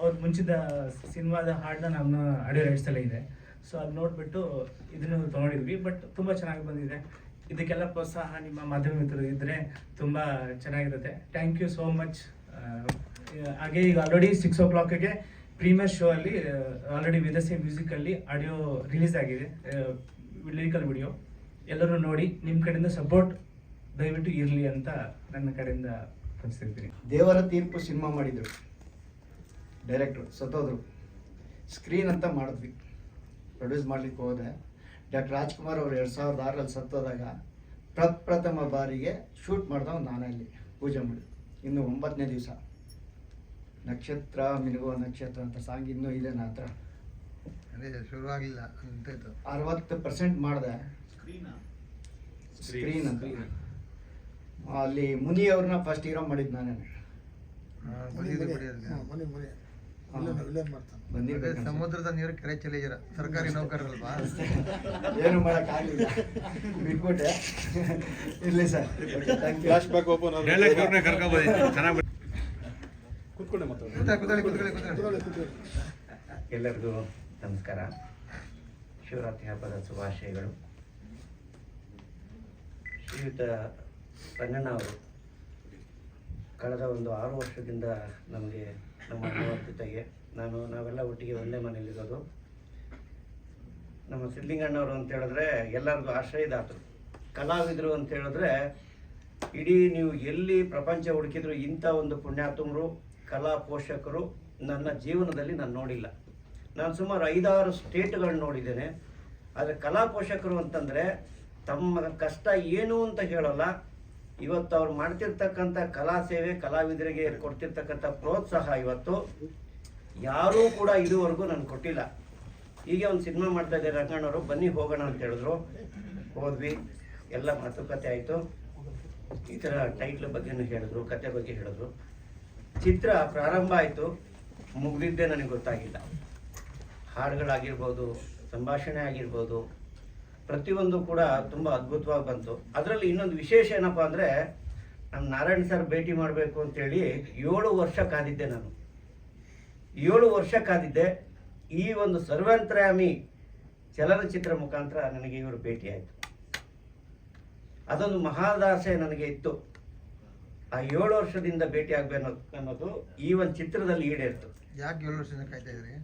ಅವ್ರು ಮುಂಚಿದ ಸಿನಿಮಾದ ಹಾಡನ್ನ ನಮ್ಮ ಆಡಿಯೋ ರೈಟ್ಸಲ್ಲೇ ಇದೆ. ಸೊ ಅದು ನೋಡಿಬಿಟ್ಟು ಇದನ್ನು ತೊಗೊಂಡಿದ್ವಿ. ಬಟ್ ತುಂಬ ಚೆನ್ನಾಗಿ ಬಂದಿದೆ. ಇದಕ್ಕೆಲ್ಲ ಪ್ರೋತ್ಸಾಹ ನಿಮ್ಮ ಮಾಧ್ಯಮ ಮಿತ್ರರು ಇದ್ದರೆ ತುಂಬ ಚೆನ್ನಾಗಿರುತ್ತೆ. Thank you so much. ಹಾಗೆ ಈಗ ಆಲ್ರೆಡಿ 6 o'clockಗೆ ಪ್ರೀಮಿಯರ್ ಶೋ ಅಲ್ಲಿ ಆಲ್ರೆಡಿ ವಿದಸ್ಯ ಮ್ಯೂಸಿಕಲ್ಲಿ ಆಡಿಯೋ ರಿಲೀಸ್ ಆಗಿದೆ, ಲಿರಿಕಲ್ ವಿಡಿಯೋ. ಎಲ್ಲರೂ ನೋಡಿ, ನಿಮ್ಮ ಕಡೆಯಿಂದ ಸಪೋರ್ಟ್ ದಯವಿಟ್ಟು ಇರಲಿ ಅಂತ ನನ್ನ ಕಡೆಯಿಂದ ಕಳಿಸ್ತಿರ್ತೀನಿ. ದೇವರ ತೀರ್ಪು ಸಿನಿಮಾ ಮಾಡಿದರು, ಡೈರೆಕ್ಟ್ರು ಸತ್ತೋದ್ರು. ಸ್ಕ್ರೀನ್ ಅಂತ ಮಾಡಿದ್ವಿ, ಪ್ರೊಡ್ಯೂಸ್ ಮಾಡಲಿಕ್ಕೆ ಹೋದೆ. ಡಾಕ್ಟರ್ ರಾಜ್ಕುಮಾರ್ ಅವರು 2006ರಲ್ಲಿ ಸತ್ತೋದಾಗ ಪ್ರಪ್ರಥಮ ಬಾರಿಗೆ ಶೂಟ್ ಮಾಡಿದವ ನಾನೇ ಅಲ್ಲಿ ಪೂಜೆ ಮಾಡಿ. ಇನ್ನು 9ನೇ ದಿವಸ ನಕ್ಷತ್ರ ಮಿನುಗುವ ನಕ್ಷತ್ರ ಅಂತ ಸಾಂಗ್ ಇನ್ನೂ ಇದೆ ನನ್ನ ಹತ್ರ. ಶುರು ಆಗಲಿಲ್ಲ ಅಂತ 60% ಮಾಡಿದೆ ಸ್ಕ್ರೀನ್ ಅಂತ. ಅಲ್ಲಿ ಮುನಿ ಅವ್ರನ್ನ ಫಸ್ಟ್ ಹೀರೋ ಮಾಡಿದ್ದು ನಾನೇ. ಸಮುದ್ರದ ನೀರು ಕೆರೆ ಚೆಲ್ಲಿದ್ದೀರ, ಸರ್ಕಾರಿ ನೌಕರರಲ್ವಾ? ಏನು ಮಾಡೋಕ್ಕಾಗಲಿಲ್ಲ, ಬಿಟ್ಬಿಟ್ಟೆ. ಇರಲಿ ಸರ್. ಫ್ಲಾಶ್ ಬ್ಯಾಕ್ ಓಪನ್ ಎಲ್ಲರಿಗೂ ನಮಸ್ಕಾರ. ಶಿವರಾತ್ರಿ ಹಬ್ಬದ ಶುಭಾಶಯಗಳು. ಶ್ರೀಯುತ ರಂಗಣ್ಣ ಅವರು ಕಳೆದ ಒಂದು 6 ವರ್ಷದಿಂದ ನಮಗೆ ನಮ್ಮ ಅಣ್ಣವ್ರ ಜೊತೆಗೆ ನಾವೆಲ್ಲ ಒಟ್ಟಿಗೆ ಒಂದೇ ಮನೇಲಿರೋದು. ನಮ್ಮ ಸಿದ್ಲಿಂಗಣ್ಣವರು ಅಂತ ಹೇಳಿದ್ರೆ ಎಲ್ಲರಿಗೂ ಆಶ್ರಯದಾತರು, ಕಲಾವಿದರು ಅಂತ ಹೇಳಿದ್ರೆ ಇಡೀ ನೀವು ಎಲ್ಲಿ ಪ್ರಪಂಚ ಹುಡುಕಿದ್ರು ಇಂಥ ಒಂದು ಪುಣ್ಯಾತ್ಮರು, ಕಲಾ ಪೋಷಕರು ನನ್ನ ಜೀವನದಲ್ಲಿ ನಾನು ನೋಡಿಲ್ಲ. ನಾನು ಸುಮಾರು 5-6 ಸ್ಟೇಟ್ಗಳನ್ನ ನೋಡಿದ್ದೇನೆ. ಆದರೆ ಕಲಾ ಪೋಷಕರು ಅಂತಂದರೆ ತಮ್ಮ ಕಷ್ಟ ಏನು ಅಂತ ಹೇಳೋಲ್ಲ. ಇವತ್ತು ಅವ್ರು ಮಾಡ್ತಿರ್ತಕ್ಕಂಥ ಕಲಾ ಸೇವೆ, ಕಲಾವಿದರಿಗೆ ಕೊಡ್ತಿರ್ತಕ್ಕಂಥ ಪ್ರೋತ್ಸಾಹ ಇವತ್ತು ಯಾರೂ ಕೂಡ ಇದುವರೆಗೂ ನನಗೆ ಕೊಟ್ಟಿಲ್ಲ. ಹೀಗೆ ಒಂದು ಸಿನಿಮಾ ಮಾಡ್ತಾ ಇದ್ದಾರೆ ರಂಗಣ್ಣವರು, ಬನ್ನಿ ಹೋಗೋಣ ಅಂತ ಹೇಳಿದ್ರು. ಹೋದ್ವಿ, ಎಲ್ಲ ಮಾತುಕತೆ ಆಯಿತು. ಈ ಥರ ಟೈಟ್ಲ್ ಬಗ್ಗೆನೂ ಹೇಳಿದ್ರು, ಕತೆ ಬಗ್ಗೆ ಹೇಳಿದ್ರು. ಚಿತ್ರ ಪ್ರಾರಂಭ ಆಯಿತು, ಮುಗಿದಿದ್ದೇ ನನಗೆ ಗೊತ್ತಾಗಿಲ್ಲ. ಹಾಡುಗಳಾಗಿರ್ಬೋದು, ಸಂಭಾಷಣೆ ಆಗಿರ್ಬೋದು, ಪ್ರತಿಯೊಂದು ಕೂಡ ತುಂಬ ಅದ್ಭುತವಾಗಿ ಬಂತು. ಅದರಲ್ಲಿ ಇನ್ನೊಂದು ವಿಶೇಷ ಏನಪ್ಪ ಅಂದರೆ, ನಮ್ಮ ನಾರಾಯಣ್ ಸರ್ ಭೇಟಿ ಮಾಡಬೇಕು ಅಂತೇಳಿ 7 ವರ್ಷ ಕಾದಿದ್ದೆ ನಾನು. 7 ವರ್ಷ ಕಾದಿದ್ದೆ. ಈ ಒಂದು ಸರ್ವಂತರಾಮಿ ಚಲನಚಿತ್ರ ಮುಖಾಂತರ ನನಗೆ ಇವರು ಭೇಟಿ ಆಯಿತು. ಅದೊಂದು ಮಹಾದಾಸೆ ನನಗೆ ಇತ್ತು. ಆ 7 ವರ್ಷದಿಂದ ಭೇಟಿ ಆಗಬೇಕು ಅನ್ನೋದು ಈ ಒಂದು ಚಿತ್ರದಲ್ಲಿ ಈಡೇರಿತು. ಯಾಕೆ 7 ವರ್ಷದಿಂದ ಕಾಯ್ತಾ ಇದ್ರಿ?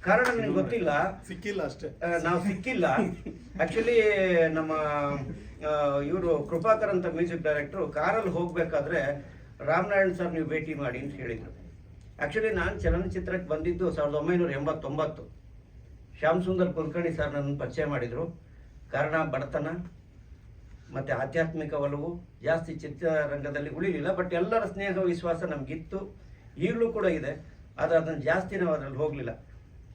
ಕಾರಣ ನನಗೆ ಗೊತ್ತಿಲ್ಲ, ಸಿಕ್ಕಿಲ್ಲ ಅಷ್ಟೇ. ನಾವು ಸಿಕ್ಕಿಲ್ಲ. ಆ್ಯಕ್ಚುಲಿ ನಮ್ಮ ಇವರು ಕೃಪಾಕರ್ ಅಂತ ಮ್ಯೂಸಿಕ್ ಡೈರೆಕ್ಟ್ರು ಕಾರಲ್ಲಿ ಹೋಗಬೇಕಾದ್ರೆ ರಾಮನಾರಾಯಣ್ ಸರ್ ನೀವು ಭೇಟಿ ಮಾಡಿ ಅಂತ ಹೇಳಿದರು. ಆ್ಯಕ್ಚುಲಿ ನಾನು ಚಲನಚಿತ್ರಕ್ಕೆ ಬಂದಿದ್ದು 1989. ಶ್ಯಾಮ್ ಸುಂದರ್ ಕುಲಕರ್ಣಿ ಸರ್ ನನ್ನ ಪರಿಚಯ ಮಾಡಿದರು. ಕಾರಣ ಬಡತನ ಮತ್ತು ಆಧ್ಯಾತ್ಮಿಕ ಒಲವು ಜಾಸ್ತಿ ಚಿತ್ರರಂಗದಲ್ಲಿ ಉಳಿಲಿಲ್ಲ. ಬಟ್ ಎಲ್ಲರ ಸ್ನೇಹ ವಿಶ್ವಾಸ ನಮಗಿತ್ತು, ಈಗಲೂ ಕೂಡ ಇದೆ. ಆದರೆ ಅದನ್ನು ಜಾಸ್ತಿ ನಾವು ಅದರಲ್ಲಿ ಹೋಗಲಿಲ್ಲ.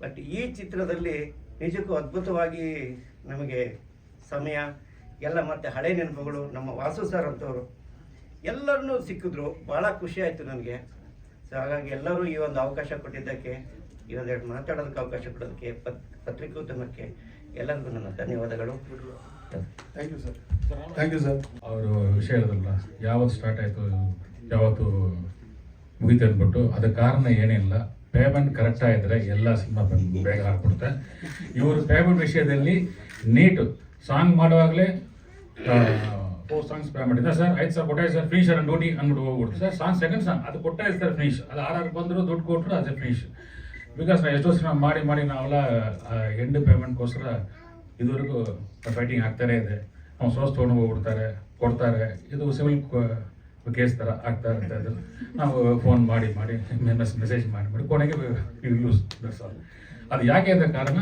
ಬಟ್ ಈ ಚಿತ್ರದಲ್ಲಿ ನಿಜಕ್ಕೂ ಅದ್ಭುತವಾಗಿ ನಮಗೆ ಸಮಯ ಎಲ್ಲ ಮತ್ತು ಹಳೆ ನೆನಪುಗಳು, ನಮ್ಮ ವಾಸು ಸರ್ ಅಂತವರು ಎಲ್ಲರನ್ನೂ ಸಿಕ್ಕಿದ್ರು. ಭಾಳ ಖುಷಿ ಆಯಿತು ನನಗೆ. ಸೊ ಹಾಗಾಗಿ ಎಲ್ಲರೂ ಈ ಒಂದು ಅವಕಾಶ ಕೊಟ್ಟಿದ್ದಕ್ಕೆ, ಈ ಒಂದೆರಡು ಮಾತಾಡೋದಕ್ಕೆ ಅವಕಾಶ ಕೊಡೋದಕ್ಕೆ, ಪತ್ರಿಕೋದ್ಯಮಕ್ಕೆ ಎಲ್ಲರಿಗೂ ನನ್ನ ಧನ್ಯವಾದಗಳು. Thank you sir. Thank you sir. ಅವರು ವಿಷಯ ಹೇಳಿದ್ರಲ್ಲ, ಯಾವತ್ತು ಸ್ಟಾರ್ಟ್ ಆಯಿತು ಯಾವತ್ತು ಮುಗಿತು ಅಂದ್ಬಿಟ್ಟು, ಅದಕ್ಕೆ ಕಾರಣ ಏನಿಲ್ಲ, ಪೇಮೆಂಟ್ ಕರೆಕ್ಟ್ ಆಗಿದ್ರೆ ಎಲ್ಲ ಸಿನಿಮಾ ಬೇಗ ಆಗ್ಬಿಡುತ್ತೆ. ಇವರು ಪೇಮೆಂಟ್ ವಿಷಯದಲ್ಲಿ ನೀಟು ಸಾಂಗ್ ಮಾಡುವಾಗಲೇ 4 ಸಾಂಗ್ಸ್ ಪೇ ಮಾಡಿದ್ದೆ ಸರ್, ಆಯ್ತು ಸರ್ ಕೊಟ್ಟಾಯ್ತು ಸರ್ ಫಿನಿಶರ್ ಅಂಡ್ ಡ್ಯೂಟಿ ಅಂದ್ಬಿಟ್ಟು ಹೋಗ್ಬಿಡ್ತು ಸರ್. ಸೆಕೆಂಡ್ ಸಾಂಗ್ ಅದು ಕೊಟ್ಟಾಯ್ತು ಸರ್ ಫಿನಿಶ್, ಅದು 6 ಬಂದರೂ ದುಡ್ಡು ಕೊಟ್ಟರು ಅದೇ ಫಿನಿಶ್. ಬಿಕಾಸ್ ನಾವು ಎಷ್ಟೋ ಸಿನಿಮಾ ಮಾಡಿ ನಾವೆಲ್ಲ ಎಂಡ್ ಪೇಮೆಂಟ್ಗೋಸ್ಕರ ಇದುವರೆಗೂ ಫೈಟಿಂಗ್ ಆಗ್ತಾನೇ ಇದೆ. ನಾವು ಸೋಸ್ ತೊಗೊಂಡು ಹೋಗ್ಬಿಡ್ತಾರೆ, ಕೊಡ್ತಾರೆ. ಇದು ಸಿವಿಲ್ ಕೇಸ್ ಥರ ಆಗ್ತಾ ಇರ್ತಾಯಿದ್ರು. ನಾವು ಫೋನ್ ಮಾಡಿ ಮೆಸೇಜ್ ಮಾಡಿ ಕೊನೆಗೆ ಯೂಸ್ ದಟ್ಸ್ ಆಲ್. ಅದು ಯಾಕೆ ಅಂತ ಕಾರಣ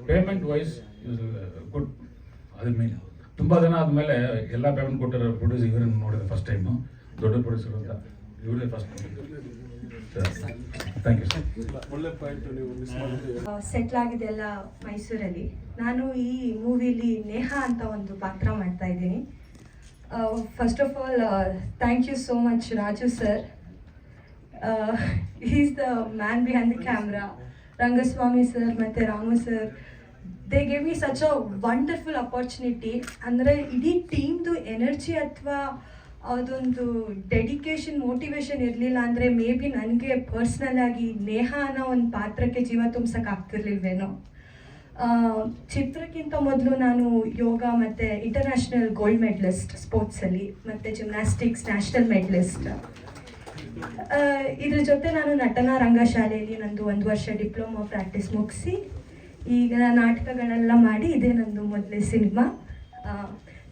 ಪೇಮೆಂಟ್ ವೈಸ್ ಇಸ್ ಗುಡ್. ಅದ್ರ ಮೇಲೆ ತುಂಬ ಜನ ಆದಮೇಲೆ ಎಲ್ಲ ಪೇಮೆಂಟ್ ಕೊಟ್ಟಿರೋ ಪ್ರೊಡ್ಯೂಸರ್ ಇವರನ್ನು ನೋಡಿದೆ ಫಸ್ಟ್ ಟೈಮು, ದೊಡ್ಡ ಪ್ರೊಡ್ಯೂಸರ್ ಅಂತ ಇವರೇ ಫಸ್ಟ್ ಥ್ಯಾಂಕ್ ಯು ಸರ್. ಒಳ್ಳೆ ಪಾಯಿಂಟ್ ನೀವು ಮಿಸ್ ಮಾಡಿದ್ರಿ. ಸೆಟ್ಲ್ ಆಗಿದೆಲ್ಲ ಮೈಸೂರಲ್ಲಿ. ನಾನು ಈ ಮೂವಿಲಿ ನೇಹಾ ಅಂತ ಒಂದು ಪಾತ್ರ ಮಾಡ್ತಾ ಇದ್ದೀನಿ. First of all thank you so much Raju sir. Is the man behind the camera. Rangaswamy sir ಮತ್ತು Ramu sir, they gave me such a wonderful opportunity. ಅಂದರೆ ಇಡೀ ಟೀಮ್ದು ಎನರ್ಜಿ ಅಥವಾ ಅದೊಂದು ಡೆಡಿಕೇಶನ್, ಮೋಟಿವೇಶನ್ ಇರಲಿಲ್ಲ ಅಂದರೆ ಮೇ ಬಿ ನನಗೆ ಪರ್ಸ್ನಲ್ ಆಗಿ ನೇಹಾ ಅನ್ನೋ ಒಂದು ಪಾತ್ರಕ್ಕೆ ಜೀವ ತುಂಬ್ಸಕ್ಕೆ ಆಗ್ತಿರ್ಲಿಲ್ವೇನೋ. ಚಿತ್ರಕ್ಕಿಂತ ಮೊದಲು ನಾನು ಯೋಗ ಮತ್ತು ಇಂಟರ್ನ್ಯಾಷನಲ್ ಗೋಲ್ಡ್ ಮೆಡಲಿಸ್ಟ್ ಸ್ಪೋರ್ಟ್ಸಲ್ಲಿ, ಮತ್ತು ಜಿಮ್ನಾಸ್ಟಿಕ್ಸ್ ನ್ಯಾಷನಲ್ ಮೆಡಲಿಸ್ಟ್. ಇದ್ರ ಜೊತೆ ನಾನು ನಟನಾ ರಂಗಶಾಲೆಯಲ್ಲಿ ನಂದು 1 ವರ್ಷ ಡಿಪ್ಲೊಮಾ ಪ್ರಾಕ್ಟೀಸ್ ಮುಗಿಸಿ ಈಗ ನಾಟಕಗಳೆಲ್ಲ ಮಾಡಿ ಇದೇ ನಂದು ಮೊದಲೇ cinema.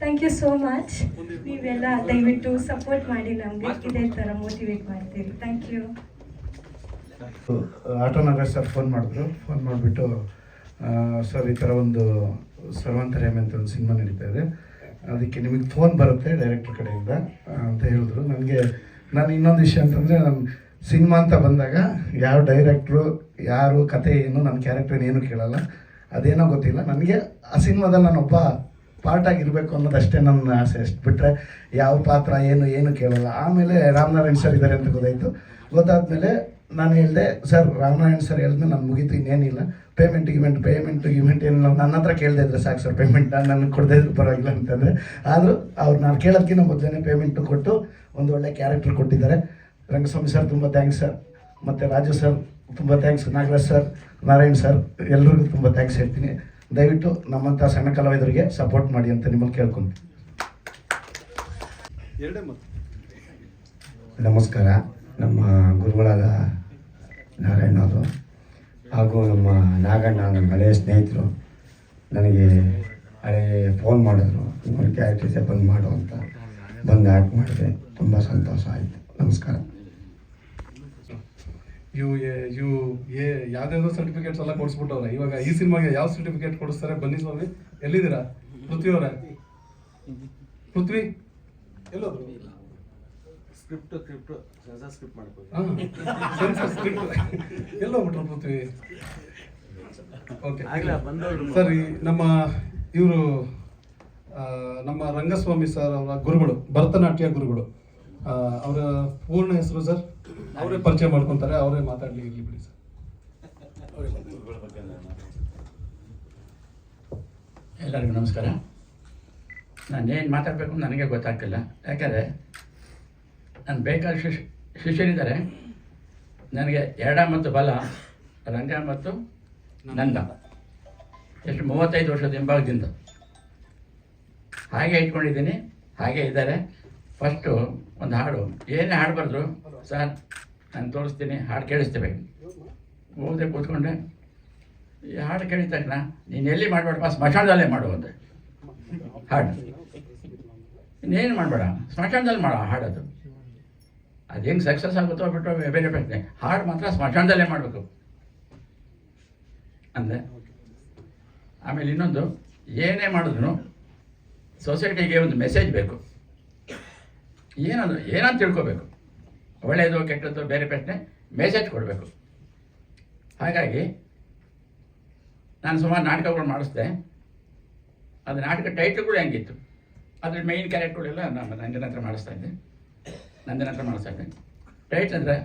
Thank you so much. ನೀವೆಲ್ಲ ದಯವಿಟ್ಟು ಸಪೋರ್ಟ್ ಮಾಡಿ, ನಮಗೆ ಇದೇ ಥರ ಮೋಟಿವೇಟ್ ಮಾಡ್ತೀರಿ. Thank you. Auto Nagar sir phone ಮಾಡಿಬಿಟ್ಟು ಸರ್ ಈ ಥರ ಒಂದು ಸರ್ವಂತರ್ಯಾಮಿ ಅಂತ ಒಂದು ಸಿನಿಮಾ ನಡೀತಾ ಇದೆ, ಅದಕ್ಕೆ ನಿಮಗೆ ಫೋನ್ ಬರುತ್ತೆ ಡೈರೆಕ್ಟರ್ ಕಡೆಯಿಂದ ಅಂತ ಹೇಳಿದ್ರು. ನಾನು ಇನ್ನೊಂದು ವಿಷಯ ಅಂತಂದರೆ, ನಾನು ಸಿನಿಮಾ ಅಂತ ಬಂದಾಗ ಯಾವ ಡೈರೆಕ್ಟ್ರು ಯಾರು ಕತೆ ಏನು ನನ್ನ ಕ್ಯಾರೆಕ್ಟರ್ ಏನು ಕೇಳಲ್ಲ, ಅದೇನೋ ಗೊತ್ತಿಲ್ಲ ನನಗೆ. ಆ ಸಿನಿಮಾದಲ್ಲಿ ನಾನೊಬ್ಬ ಪಾರ್ಟ್ ಆಗಿರಬೇಕು ಅನ್ನೋದಷ್ಟೇ ನನ್ನ ಆಸೆ. ಅಷ್ಟು ಬಿಟ್ಟರೆ ಯಾವ ಪಾತ್ರ ಏನು ಕೇಳಲ್ಲ. ಆಮೇಲೆ ರಾಮನಾರಾಯಣ್ ಸರ್ ಇದ್ದಾರೆ ಅಂತ ಗೊತ್ತಾದ್ಮೇಲೆ ನಾನು ಹೇಳಿದೆ, ಸರ್ ರಾಮನಾರಾಯಣ್ ಸರ್ ಹೇಳಿದ್ಮೇಲೆ ನಾನು ಮುಗೀತು, ಇನ್ನೇನಿಲ್ಲ, ಪೇಮೆಂಟ್ ಏನಿಲ್ಲ, ನನ್ನ ಹತ್ರ ಕೇಳದೇ ಇದ್ರೆ ಸಾಕು ಸರ್, ಪೇಮೆಂಟ್ ನನಗೆ ಕೊಡದೇ ಇದ್ರು ಪರವಾಗಿಲ್ಲ ಅಂತಂದರೆ. ಆದರೂ ಅವ್ರು ನಾನು ಕೇಳೋದಕ್ಕಿಂತ ಮೊದಲೇ ಪೇಮೆಂಟು ಕೊಟ್ಟು ಒಂದು ಒಳ್ಳೆ ಕ್ಯಾರೆಕ್ಟರ್ ಕೊಟ್ಟಿದ್ದಾರೆ. ರಂಗಸ್ವಾಮಿ ಸರ್ ತುಂಬ ಥ್ಯಾಂಕ್ಸ್ ಸರ್, ಮತ್ತು ರಾಜು ಸರ್ ತುಂಬ thanks, Nagaraj sir, Narayan sir ಎಲ್ರಿಗೂ ತುಂಬ ಥ್ಯಾಂಕ್ಸ್ ಹೇಳ್ತೀನಿ. ದಯವಿಟ್ಟು ನಮ್ಮಂಥ ಸಣ್ಣ ಕಲಾವಿದರಿಗೆ ಸಪೋರ್ಟ್ ಮಾಡಿ ಅಂತ ನಿಮ್ಮಲ್ಲಿ ಕೇಳ್ಕೊಂತೀನಿ. ನಮಸ್ಕಾರ. ನಮ್ಮ ಗುರುಗಳಾದ ನಾರಾಯಣ ಅವರು ಹಾಗೂ ನಮ್ಮ ನಾಗಣ್ಣ, ನನ್ನ ಹಳೆಯ ಸ್ನೇಹಿತರು ನನಗೆ ಫೋನ್ ಮಾಡಿದ್ರು, ಒಂದು ಕ್ಯಾರೆಕ್ಟರ್ಸೇ ಮಾಡು ಅಂತ. ಬಂದು ಆ್ಯಕ್ಟ್ ಮಾಡಿದೆ, ತುಂಬ ಸಂತೋಷ ಆಯಿತು. ನಮಸ್ಕಾರ. ಯಾವ್ದಾವ್ದೋ ಸರ್ಟಿಫಿಕೇಟ್ಸ್ ಎಲ್ಲ ಕೊಡಿಸ್ಬಿಟ್ಟವ್ರೆ. ಇವಾಗ ಈ ಸಿನಿಮಾಗೆ ಯಾವ ಸರ್ಟಿಫಿಕೇಟ್ ಕೊಡಿಸ್ತಾರೆ? ಬನ್ನಿ ಸ್ವಾಮಿ. ಎಲ್ಲಿದ್ದೀರಾ ಪೃಥ್ವಿ ಅವರೇ? ಪೃಥ್ವಿ ಎಲ್ಲೋದ್ರು? ಎಲ್ಲೋಗ್ಬಿಟ್ರು ಪೃಥ್ವಿ? ಓಕೆ ಸರ್, ನಮ್ಮ ಇವರು ನಮ್ಮ ರಂಗಸ್ವಾಮಿ ಸರ್ ಅವರ ಗುರುಗಳು, ಭರತನಾಟ್ಯ ಗುರುಗಳು. ಅವರ ಪೂರ್ಣ ಹೆಸರು ಸರ್ ಅವರೇ ಪರಿಚಯ ಮಾಡ್ಕೊತಾರೆ, ಅವರೇ ಮಾತಾಡ್ಲಿ ಇರಲಿ ಬಿಡಿ ಸರ್. ಎಲ್ಲರಿಗೂ ನಮಸ್ಕಾರ. ನಾನೇನು ಮಾತಾಡಬೇಕು ನನಗೆ ಗೊತ್ತಾಗ್ತಿಲ್ಲ, ಯಾಕಂದರೆ ನಾನು ಬೇಕಾದ ಶಿಷ್ಯರಿದ್ದಾರೆ. ನನಗೆ ಎಡ ಮತ್ತು ಬಲ, ರಂಗ ಮತ್ತು ನಂದ, ಎಷ್ಟು 35 ವರ್ಷದ ಹಿಂಭಾಗದಿಂದ ಹಾಗೆ ಇಟ್ಕೊಂಡಿದ್ದೀನಿ, ಹಾಗೆ ಇದ್ದಾರೆ. ಫಸ್ಟು ಒಂದು ಹಾಡು, ಏನೇ ಹಾಡು ಬರೆದ್ರು ಸರ್ ನಾನು ತೋರಿಸ್ತೀನಿ, ಹಾಡು ಕೇಳಿಸ್ತೇವೆ. ಹೋದೆ ಕೂತ್ಕೊಂಡೆ, ಈ ಹಾಡು ಕೇಳಿದ ತಕ್ಷಣ ನೀನು ಎಲ್ಲಿ ಮಾಡಬೇಡಪ್ಪ, ಸ್ಮಶಾನದಲ್ಲೇ ಮಾಡುವಂತೆ ಹಾಡು, ಇನ್ನೇನು ಮಾಡಬೇಡ, ಸ್ಮಶಾನದಲ್ಲಿ ಮಾಡೋ ಹಾಡೋದು. ಅದು ಹೆಂಗೆ ಸಕ್ಸಸ್ ಆಗುತ್ತೋ ಬಿಟ್ಟು ಬೇರೆ ಪ್ರಶ್ನೆ, ಹಾಡು ಮಾತ್ರ ಸ್ಮಶಾನದಲ್ಲೇ ಮಾಡಬೇಕು ಅಂದೆ. ಆಮೇಲೆ ಇನ್ನೊಂದು, ಏನೇ ಮಾಡಿದ್ರು ಸೊಸೈಟಿಗೆ ಒಂದು ಮೆಸೇಜ್ ಬೇಕು, ಏನಂತ ತಿಳ್ಕೊಬೇಕು, ಒಳ್ಳೆಯದು ಕೆಟ್ಟದ್ದು ಬೇರೆ ಪ್ರಶ್ನೆ, ಮೆಸೇಜ್ ಕೊಡಬೇಕು. ಹಾಗಾಗಿ ನಾನು ಸುಮಾರು ನಾಟಕಗಳು ಮಾಡಿಸ್ದೆ. ಅದು ನಾಟಕ ಟೈಟ್ಲ್ಗಳು ಹೆಂಗಿತ್ತು, ಅದ್ರ ಮೈನ್ ಕ್ಯಾರೆಕ್ಟರ್ಗಳೆಲ್ಲ ನಾನು ನಂದಿನ ಹತ್ರ ಮಾಡಿಸ್ತಾ ಇದ್ದೆ. ಟೈಟ್ಲ್ ಅಂದರೆ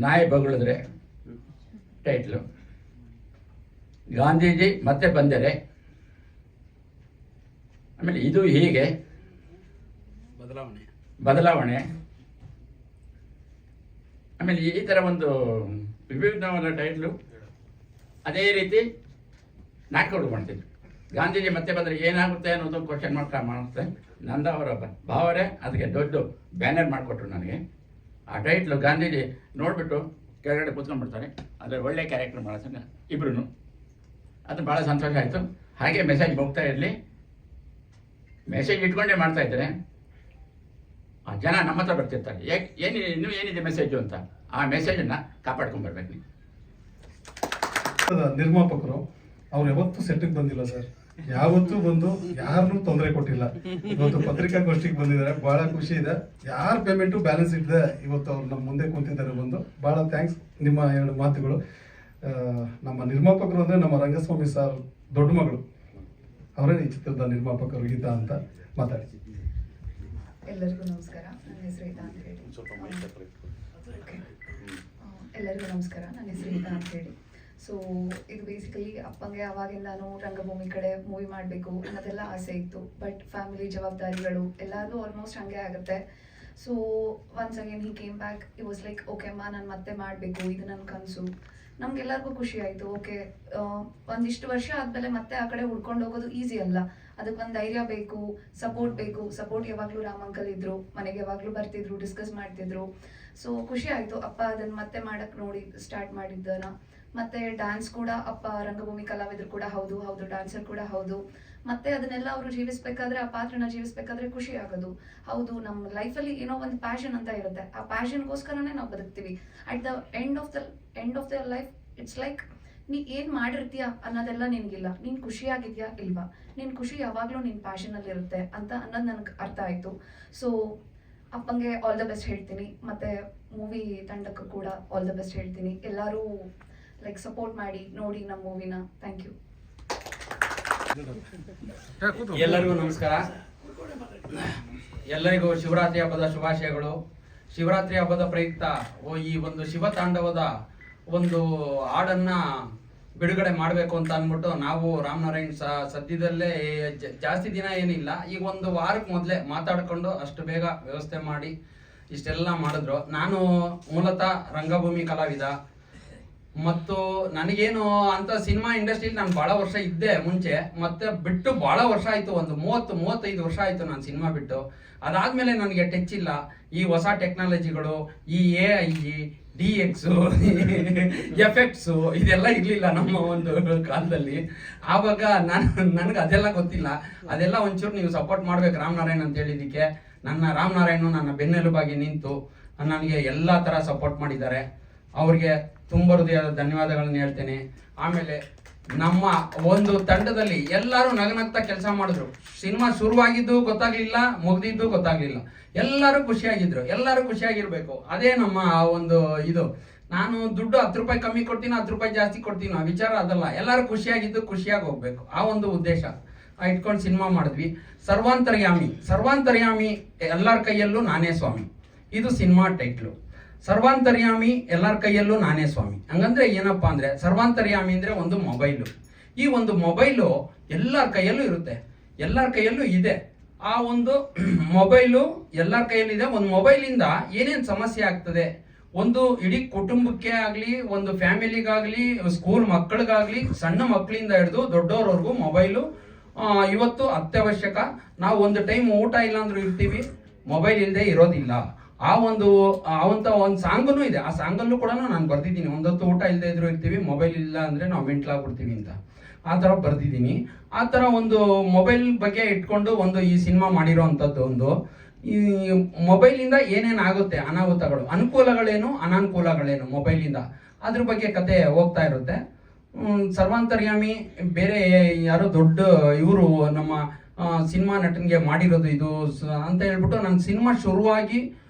ನಾಯಿ ಬಗಳಿದ್ರೆ ಟೈಟ್ಲು, ಗಾಂಧೀಜಿ ಮತ್ತೆ ಬಂದರೆ, ಆಮೇಲೆ ಇದು ಹೀಗೆ ಬದಲಾವಣೆ, ಆಮೇಲೆ ಈ ಥರ ಒಂದು ವಿಭಿನ್ನವಾದ ಟೈಟ್ಲು. ಅದೇ ರೀತಿ ನಾಟಕಗಳು ಮಾಡ್ತಿದ್ರು. ಗಾಂಧೀಜಿ ಮತ್ತೆ ಬಂದರೆ ಏನಾಗುತ್ತೆ ಅನ್ನೋದು ಕ್ವಶನ್ ಮಾಡ್ತಾರೆ. ನಂದ ಅವರ ಭಾವರೇ ಅದಕ್ಕೆ ದೊಡ್ಡ ಬ್ಯಾನರ್ ಮಾಡಿಕೊಟ್ರು ನನಗೆ. ಆ ಟೈಟ್ಲು ಗಾಂಧೀಜಿ ನೋಡಿಬಿಟ್ಟು ಕೆಳಗಡೆ ಕೂತ್ಕೊಂಡ್ಬಿಡ್ತಾರೆ, ಅದರ ಒಳ್ಳೆ ಕ್ಯಾರೆಕ್ಟರ್ ಮಾಡೋದನ್ನ ಇಬ್ರು. ಅದು ಭಾಳ ಸಂತೋಷ ಆಯಿತು. ಹಾಗೆ ಮೆಸೇಜ್ ಹೋಗ್ತಾ ಇರಲಿ, ಮೆಸೇಜ್ ಇಟ್ಕೊಂಡೇ ಮಾಡ್ತಾ ಇದ್ದಾರೆ. ಆ ಜನ ನಮ್ಮ ಹತ್ರ ಬರ್ತಿರ್ತಾರೆ, ಇನ್ನೂ ಏನಿದೆ ಮೆಸೇಜು ಅಂತ. ಆ ಮೆಸೇಜನ್ನು ಕಾಪಾಡ್ಕೊಂಡ್ಬರ್ಬೇಕು ನೀವು. ನಿರ್ಮಾಪಕರು ಅವ್ರು ಯಾವತ್ತೂ ಸೆಟ್ಟಿಗೆ ಬಂದಿಲ್ಲ ಸರ್, ಯಾವತ್ತೂ ಬಂದು ಯಾರನ್ನೂ ತೊಂದರೆ ಕೊಟ್ಟಿಲ್ಲ. ಇವತ್ತು ಪತ್ರಿಕಾಗೋಷ್ಠಿಗೆ ಬಂದಿದ್ದಾರೆ, ಬಹಳ ಖುಷಿ ಇದೆ. ಯಾರ ಪೇಮೆಂಟು ಬ್ಯಾಲೆನ್ಸ್ ಇಟ್ಟದೆ ಇವತ್ತು ಅವ್ರು ನಮ್ಮ ಮುಂದೆ ಕುಂತಿದ್ದಾರೆ ಬಂದು. ಬಹಳ ಥ್ಯಾಂಕ್ಸ್. ನಿಮ್ಮ 2 ಮಾತುಗಳು. ನಮ್ಮ ನಿರ್ಮಾಪಕರು ಅಂದರೆ ನಮ್ಮ ರಂಗಸ್ವಾಮಿ ಸರ್ ದೊಡ್ಡ ಮಗಳು, ಅವರೇ ಈ ಚಿತ್ರದ ನಿರ್ಮಾಪಕರು ಗೀತಾ ಅಂತ ಮಾತಾಡಿ. ಎಲ್ಲರಿಗೂ ನಮಸ್ಕಾರ, ನನ್ನ ಹೆಸರು ಗೀತಾ ಅಂತ ಹೇಳಿ. ಎಲ್ಲರಿಗೂ ನಮಸ್ಕಾರ, ನನ್ನ ಹೆಸರು ಗೀತಾ ಅಂತ ಹೇಳಿ. ಸೊ ಇದು ಬೇಸಿಕಲಿ ಅಪ್ಪಂಗೆ ಅವಾಗಿಂದಾನು ರಂಗಭೂಮಿ ಕಡೆ ಮೂವಿ ಮಾಡಬೇಕು ಅನ್ನೋದೆಲ್ಲ ಆಸೆ ಇತ್ತು. ಬಟ್ ಫ್ಯಾಮಿಲಿ ಜವಾಬ್ದಾರಿಗಳು ಎಲ್ಲರಿಗೂ ಆಲ್ಮೋಸ್ಟ್ ಹಂಗೆ ಆಗುತ್ತೆ. So once again he came back. It was like okay ಅಮ್ಮ, ನಾನು ಮತ್ತೆ ಮಾಡಬೇಕು, ಇದು ನನ್ನ ಕನಸು. ನಮ್ಗೆಲ್ಲರಿಗೂ ಖುಷಿ ಆಯಿತು. ಓಕೆ, ಒಂದಿಷ್ಟು ವರ್ಷ ಆದಮೇಲೆ ಮತ್ತೆ ಆ ಕಡೆ ಹುಡ್ಕೊಂಡು ಹೋಗೋದು ಈಸಿ ಅಲ್ಲ. ಅದಕ್ಕೊಂದು ಧೈರ್ಯ ಬೇಕು, ಸಪೋರ್ಟ್ ಬೇಕು. ಸಪೋರ್ಟ್ ಯಾವಾಗಲೂ ರಾಮ್ ಅಂಕಲ್ ಇದ್ರು, ಮನೆಗೆ ಯಾವಾಗಲೂ ಬರ್ತಿದ್ರು, ಡಿಸ್ಕಸ್ ಮಾಡ್ತಿದ್ರು. ಸೊ ಖುಷಿ ಆಯಿತು ಅಪ್ಪ ಅದನ್ನು ಮತ್ತೆ ಮಾಡಕ್ಕೆ ನೋಡಿ ಸ್ಟಾರ್ಟ್ ಮಾಡಿದ್ದನ. ಮತ್ತೆ ಡ್ಯಾನ್ಸ್ ಕೂಡ ಅಪ್ಪ ರಂಗಭೂಮಿ ಕಲಾವಿದರು ಕೂಡ ಹೌದು, ಡ್ಯಾನ್ಸರ್ ಕೂಡ ಹೌದು. ಮತ್ತೆ ಅದನ್ನೆಲ್ಲ ಅವರು ಜೀವಿಸ್ಬೇಕಾದ್ರೆ, ಆ ಪಾತ್ರನ ಜೀವಿಸ್ಬೇಕಾದ್ರೆ ಖುಷಿ ಆಗೋದು. ಹೌದು, ನಮ್ಮ ಲೈಫಲ್ಲಿ ಏನೋ ಒಂದು ಪ್ಯಾಷನ್ ಅಂತ ಇರುತ್ತೆ. ಆ ಪ್ಯಾಷನ್ಗೋಸ್ಕರನೇ ನಾವು ಬದುಕ್ತೀವಿ. At the end of the life it's like ನೀ ಏನು ಮಾಡಿರ್ತೀಯ ಅನ್ನೋದೆಲ್ಲ ನಿನಗಿಲ್ಲ, ನೀನು ಖುಷಿಯಾಗಿದ್ಯಾ ಇಲ್ವಾ, ನಿನ್ನ ಖುಷಿ ಯಾವಾಗಲೂ ನಿನ್ನ ಪ್ಯಾಷನಲ್ಲಿ ಇರುತ್ತೆ ಅಂತ ಅನ್ನೋದು ನನಗೆ ಅರ್ಥ ಆಯಿತು. ಸೊ ಅಪ್ಪಂಗೆ ಆಲ್ ದ ಬೆಸ್ಟ್ ಹೇಳ್ತೀನಿ. ಮತ್ತು ಮೂವಿ ತಂಡಕ್ಕೂ ಕೂಡ ಆಲ್ ದ ಬೆಸ್ಟ್ ಹೇಳ್ತೀನಿ. ಎಲ್ಲರೂ ಲೈಕ್ ಸಪೋರ್ಟ್ ಮಾಡಿ ನೋಡಿ ನಮ್ಮ ಮೂವಿನ. Thank you. ಎಲ್ಲರಿಗೂ ನಮಸ್ಕಾರ. ಎಲ್ಲರಿಗೂ ಶಿವರಾತ್ರಿ ಹಬ್ಬದ ಶುಭಾಶಯಗಳು. ಶಿವರಾತ್ರಿ ಹಬ್ಬದ ಪ್ರಯುಕ್ತ ಈ ಒಂದು ಶಿವತಾಂಡವದ ಒಂದು ಹಾಡನ್ನ ಬಿಡುಗಡೆ ಮಾಡಬೇಕು ಅಂತ ಅಂದ್ಬಿಟ್ಟು ನಾವು ರಾಮನಾರಾಯಣ್ ಸದ್ಯದಲ್ಲೇ ಜಾಸ್ತಿ ದಿನ ಏನಿಲ್ಲ, ಈಗ 1 ವಾರಕ್ಕೆ ಮೊದಲೇ ಮಾತಾಡಿಕೊಂಡು ಅಷ್ಟು ಬೇಗ ವ್ಯವಸ್ಥೆ ಮಾಡಿ ಇಷ್ಟೆಲ್ಲ ಮಾಡಿದ್ರು. ನಾನು ಮೂಲತಃ ರಂಗಭೂಮಿ ಕಲಾವಿದ ಮತ್ತು ನನಗೇನು ಅಂತ ಸಿನಿಮಾ ಇಂಡಸ್ಟ್ರಿಯಲ್ಲಿ ನಾನು ಭಾಳ ವರ್ಷ ಇದ್ದೆ ಮುಂಚೆ, ಮತ್ತೆ ಬಿಟ್ಟು ಭಾಳ ವರ್ಷ ಆಯಿತು, ಒಂದು 30-35 ವರ್ಷ ಆಯಿತು ನಾನು ಸಿನಿಮಾ ಬಿಟ್ಟು. ಅದಾದಮೇಲೆ ನನಗೆ ಟಚ್ ಇಲ್ಲ ಈ ಹೊಸ ಟೆಕ್ನಾಲಜಿಗಳು, ಈ AI, DX, ಎಫೆಕ್ಟ್ಸು ಇದೆಲ್ಲ ಇರಲಿಲ್ಲ ನಮ್ಮ ಒಂದು ಕಾಲದಲ್ಲಿ. ಆವಾಗ ನನಗೆ ಅದೆಲ್ಲ ಗೊತ್ತಿಲ್ಲ. ಅದೆಲ್ಲ ಒಂಚೂರು ನೀವು ಸಪೋರ್ಟ್ ಮಾಡ್ಬೇಕು ರಾಮನಾರಾಯಣ್ ಅಂತ ಹೇಳಿದ್ದಕ್ಕೆ. ರಾಮನಾರಾಯಣ್ ನನ್ನ ಬೆನ್ನೆಲುಬಾಗಿ ನಿಂತು ನನಗೆ ಎಲ್ಲ ಥರ ಸಪೋರ್ಟ್ ಮಾಡಿದ್ದಾರೆ. ಅವ್ರಿಗೆ ತುಂಬ ಹೃದಯದ ಧನ್ಯವಾದಗಳನ್ನ ಹೇಳ್ತೇನೆ. ಆಮೇಲೆ ನಮ್ಮ ಒಂದು ತಂಡದಲ್ಲಿ ಎಲ್ಲರೂ ನಗನಗ್ತಾ ಕೆಲಸ ಮಾಡಿದ್ರು. ಸಿನಿಮಾ ಶುರುವಾಗಿದ್ದು ಗೊತ್ತಾಗ್ಲಿಲ್ಲ, ಮುಗ್ದಿದ್ದು ಗೊತ್ತಾಗ್ಲಿಲ್ಲ. ಎಲ್ಲರೂ ಖುಷಿಯಾಗಿದ್ರು, ಎಲ್ಲರೂ ಖುಷಿಯಾಗಿರ್ಬೇಕು. ಅದೇ ನಮ್ಮ ಒಂದು ಇದು. ನಾನು ದುಡ್ಡು 10 ರೂಪಾಯಿ ಕಮ್ಮಿ ಕೊಡ್ತೀನಿ, 10 ರೂಪಾಯಿ ಜಾಸ್ತಿ ಕೊಡ್ತೀನಿ, ಆ ವಿಚಾರ ಅದಲ್ಲ. ಎಲ್ಲರೂ ಖುಷಿಯಾಗಿದ್ದು ಖುಷಿಯಾಗಿ ಹೋಗ್ಬೇಕು, ಆ ಒಂದು ಉದ್ದೇಶ ಇಟ್ಕೊಂಡು ಸಿನಿಮಾ ಮಾಡಿದ್ವಿ. ಸರ್ವಾಂತರ್ಯಾಮಿ ಎಲ್ಲರ ಕೈಯಲ್ಲೂ ನಾನೇ ಸ್ವಾಮಿ, ಇದು ಸಿನಿಮಾ ಟೈಟ್ಲು. ಸರ್ವಾಂತರ್ಯಾಮಿ ಎಲ್ಲರ ಕೈಯಲ್ಲೂ ನಾನೇ ಸ್ವಾಮಿ. ಹಂಗಂದ್ರೆ ಏನಪ್ಪ ಅಂದರೆ, ಸರ್ವಾಂತರ್ಯಾಮಿ ಅಂದರೆ ಒಂದು ಮೊಬೈಲು. ಈ ಒಂದು ಮೊಬೈಲು ಎಲ್ಲರ ಕೈಯಲ್ಲೂ ಇರುತ್ತೆ, ಎಲ್ಲರ ಕೈಯಲ್ಲೂ ಇದೆ. ಆ ಒಂದು ಮೊಬೈಲು ಎಲ್ಲರ ಕೈಯಲ್ಲಿದೆ. ಒಂದು ಮೊಬೈಲಿಂದ ಏನೇನು ಸಮಸ್ಯೆ ಆಗ್ತದೆ, ಒಂದು ಇಡೀ ಕುಟುಂಬಕ್ಕೆ ಆಗಲಿ, ಒಂದು ಫ್ಯಾಮಿಲಿಗಾಗಲಿ, ಸ್ಕೂಲ್ ಮಕ್ಕಳಿಗಾಗಲಿ, ಸಣ್ಣ ಮಕ್ಕಳಿಂದ ಹಿಡಿದು ದೊಡ್ಡವ್ರವರೆಗೂ ಮೊಬೈಲು ಇವತ್ತು ಅತ್ಯವಶ್ಯಕ. ನಾವು ಒಂದು ಟೈಮ್ ಊಟ ಇಲ್ಲ ಅಂದ್ರೂ ಇರ್ತೀವಿ, ಮೊಬೈಲ್ ಇಲ್ಲದೆ ಇರೋದಿಲ್ಲ. ಆ ಒಂದು ಸಾಂಗೂ ಇದೆ. ಆ ಸಾಂಗಲ್ಲೂ ಕೂಡ ನಾನು ಬರ್ದಿದ್ದೀನಿ, ಒಂದೊತ್ತು ಊಟ ಇಲ್ಲದೆ ಇದ್ರೂ ಇರ್ತೀವಿ, ಮೊಬೈಲ್ ಇಲ್ಲ ಅಂದರೆ ನಾವು ಮೆಂಟ್ಲಾಗ್ಬಿಡ್ತೀವಿ ಅಂತ. ಆ ಥರ ಬರ್ದಿದ್ದೀನಿ. ಆ ಥರ ಒಂದು ಮೊಬೈಲ್ ಬಗ್ಗೆ ಇಟ್ಕೊಂಡು ಒಂದು ಈ ಸಿನಿಮಾ ಮಾಡಿರೋ ಅಂಥದ್ದು. ಒಂದು ಈ ಮೊಬೈಲಿಂದ ಏನೇನು ಆಗುತ್ತೆ ಅನಾಹುತಗಳು, ಅನುಕೂಲಗಳೇನು ಅನಾನುಕೂಲಗಳೇನು ಮೊಬೈಲಿಂದ, ಅದ್ರ ಬಗ್ಗೆ ಕತೆ ಹೋಗ್ತಾ ಇರುತ್ತೆ. ಸರ್ವಾಂತರ್ಯಾಮಿ ಬೇರೆ ಯಾರೋ ದೊಡ್ಡ ಇವರು ನಮ್ಮ ಸಿನಿಮಾ ನಟನಿಗೆ ಮಾಡಿರೋದು ಇದು ಅಂತ ಹೇಳ್ಬಿಟ್ಟು ನನ್ನ ಸಿನಿಮಾ ಶುರುವಾಗಿ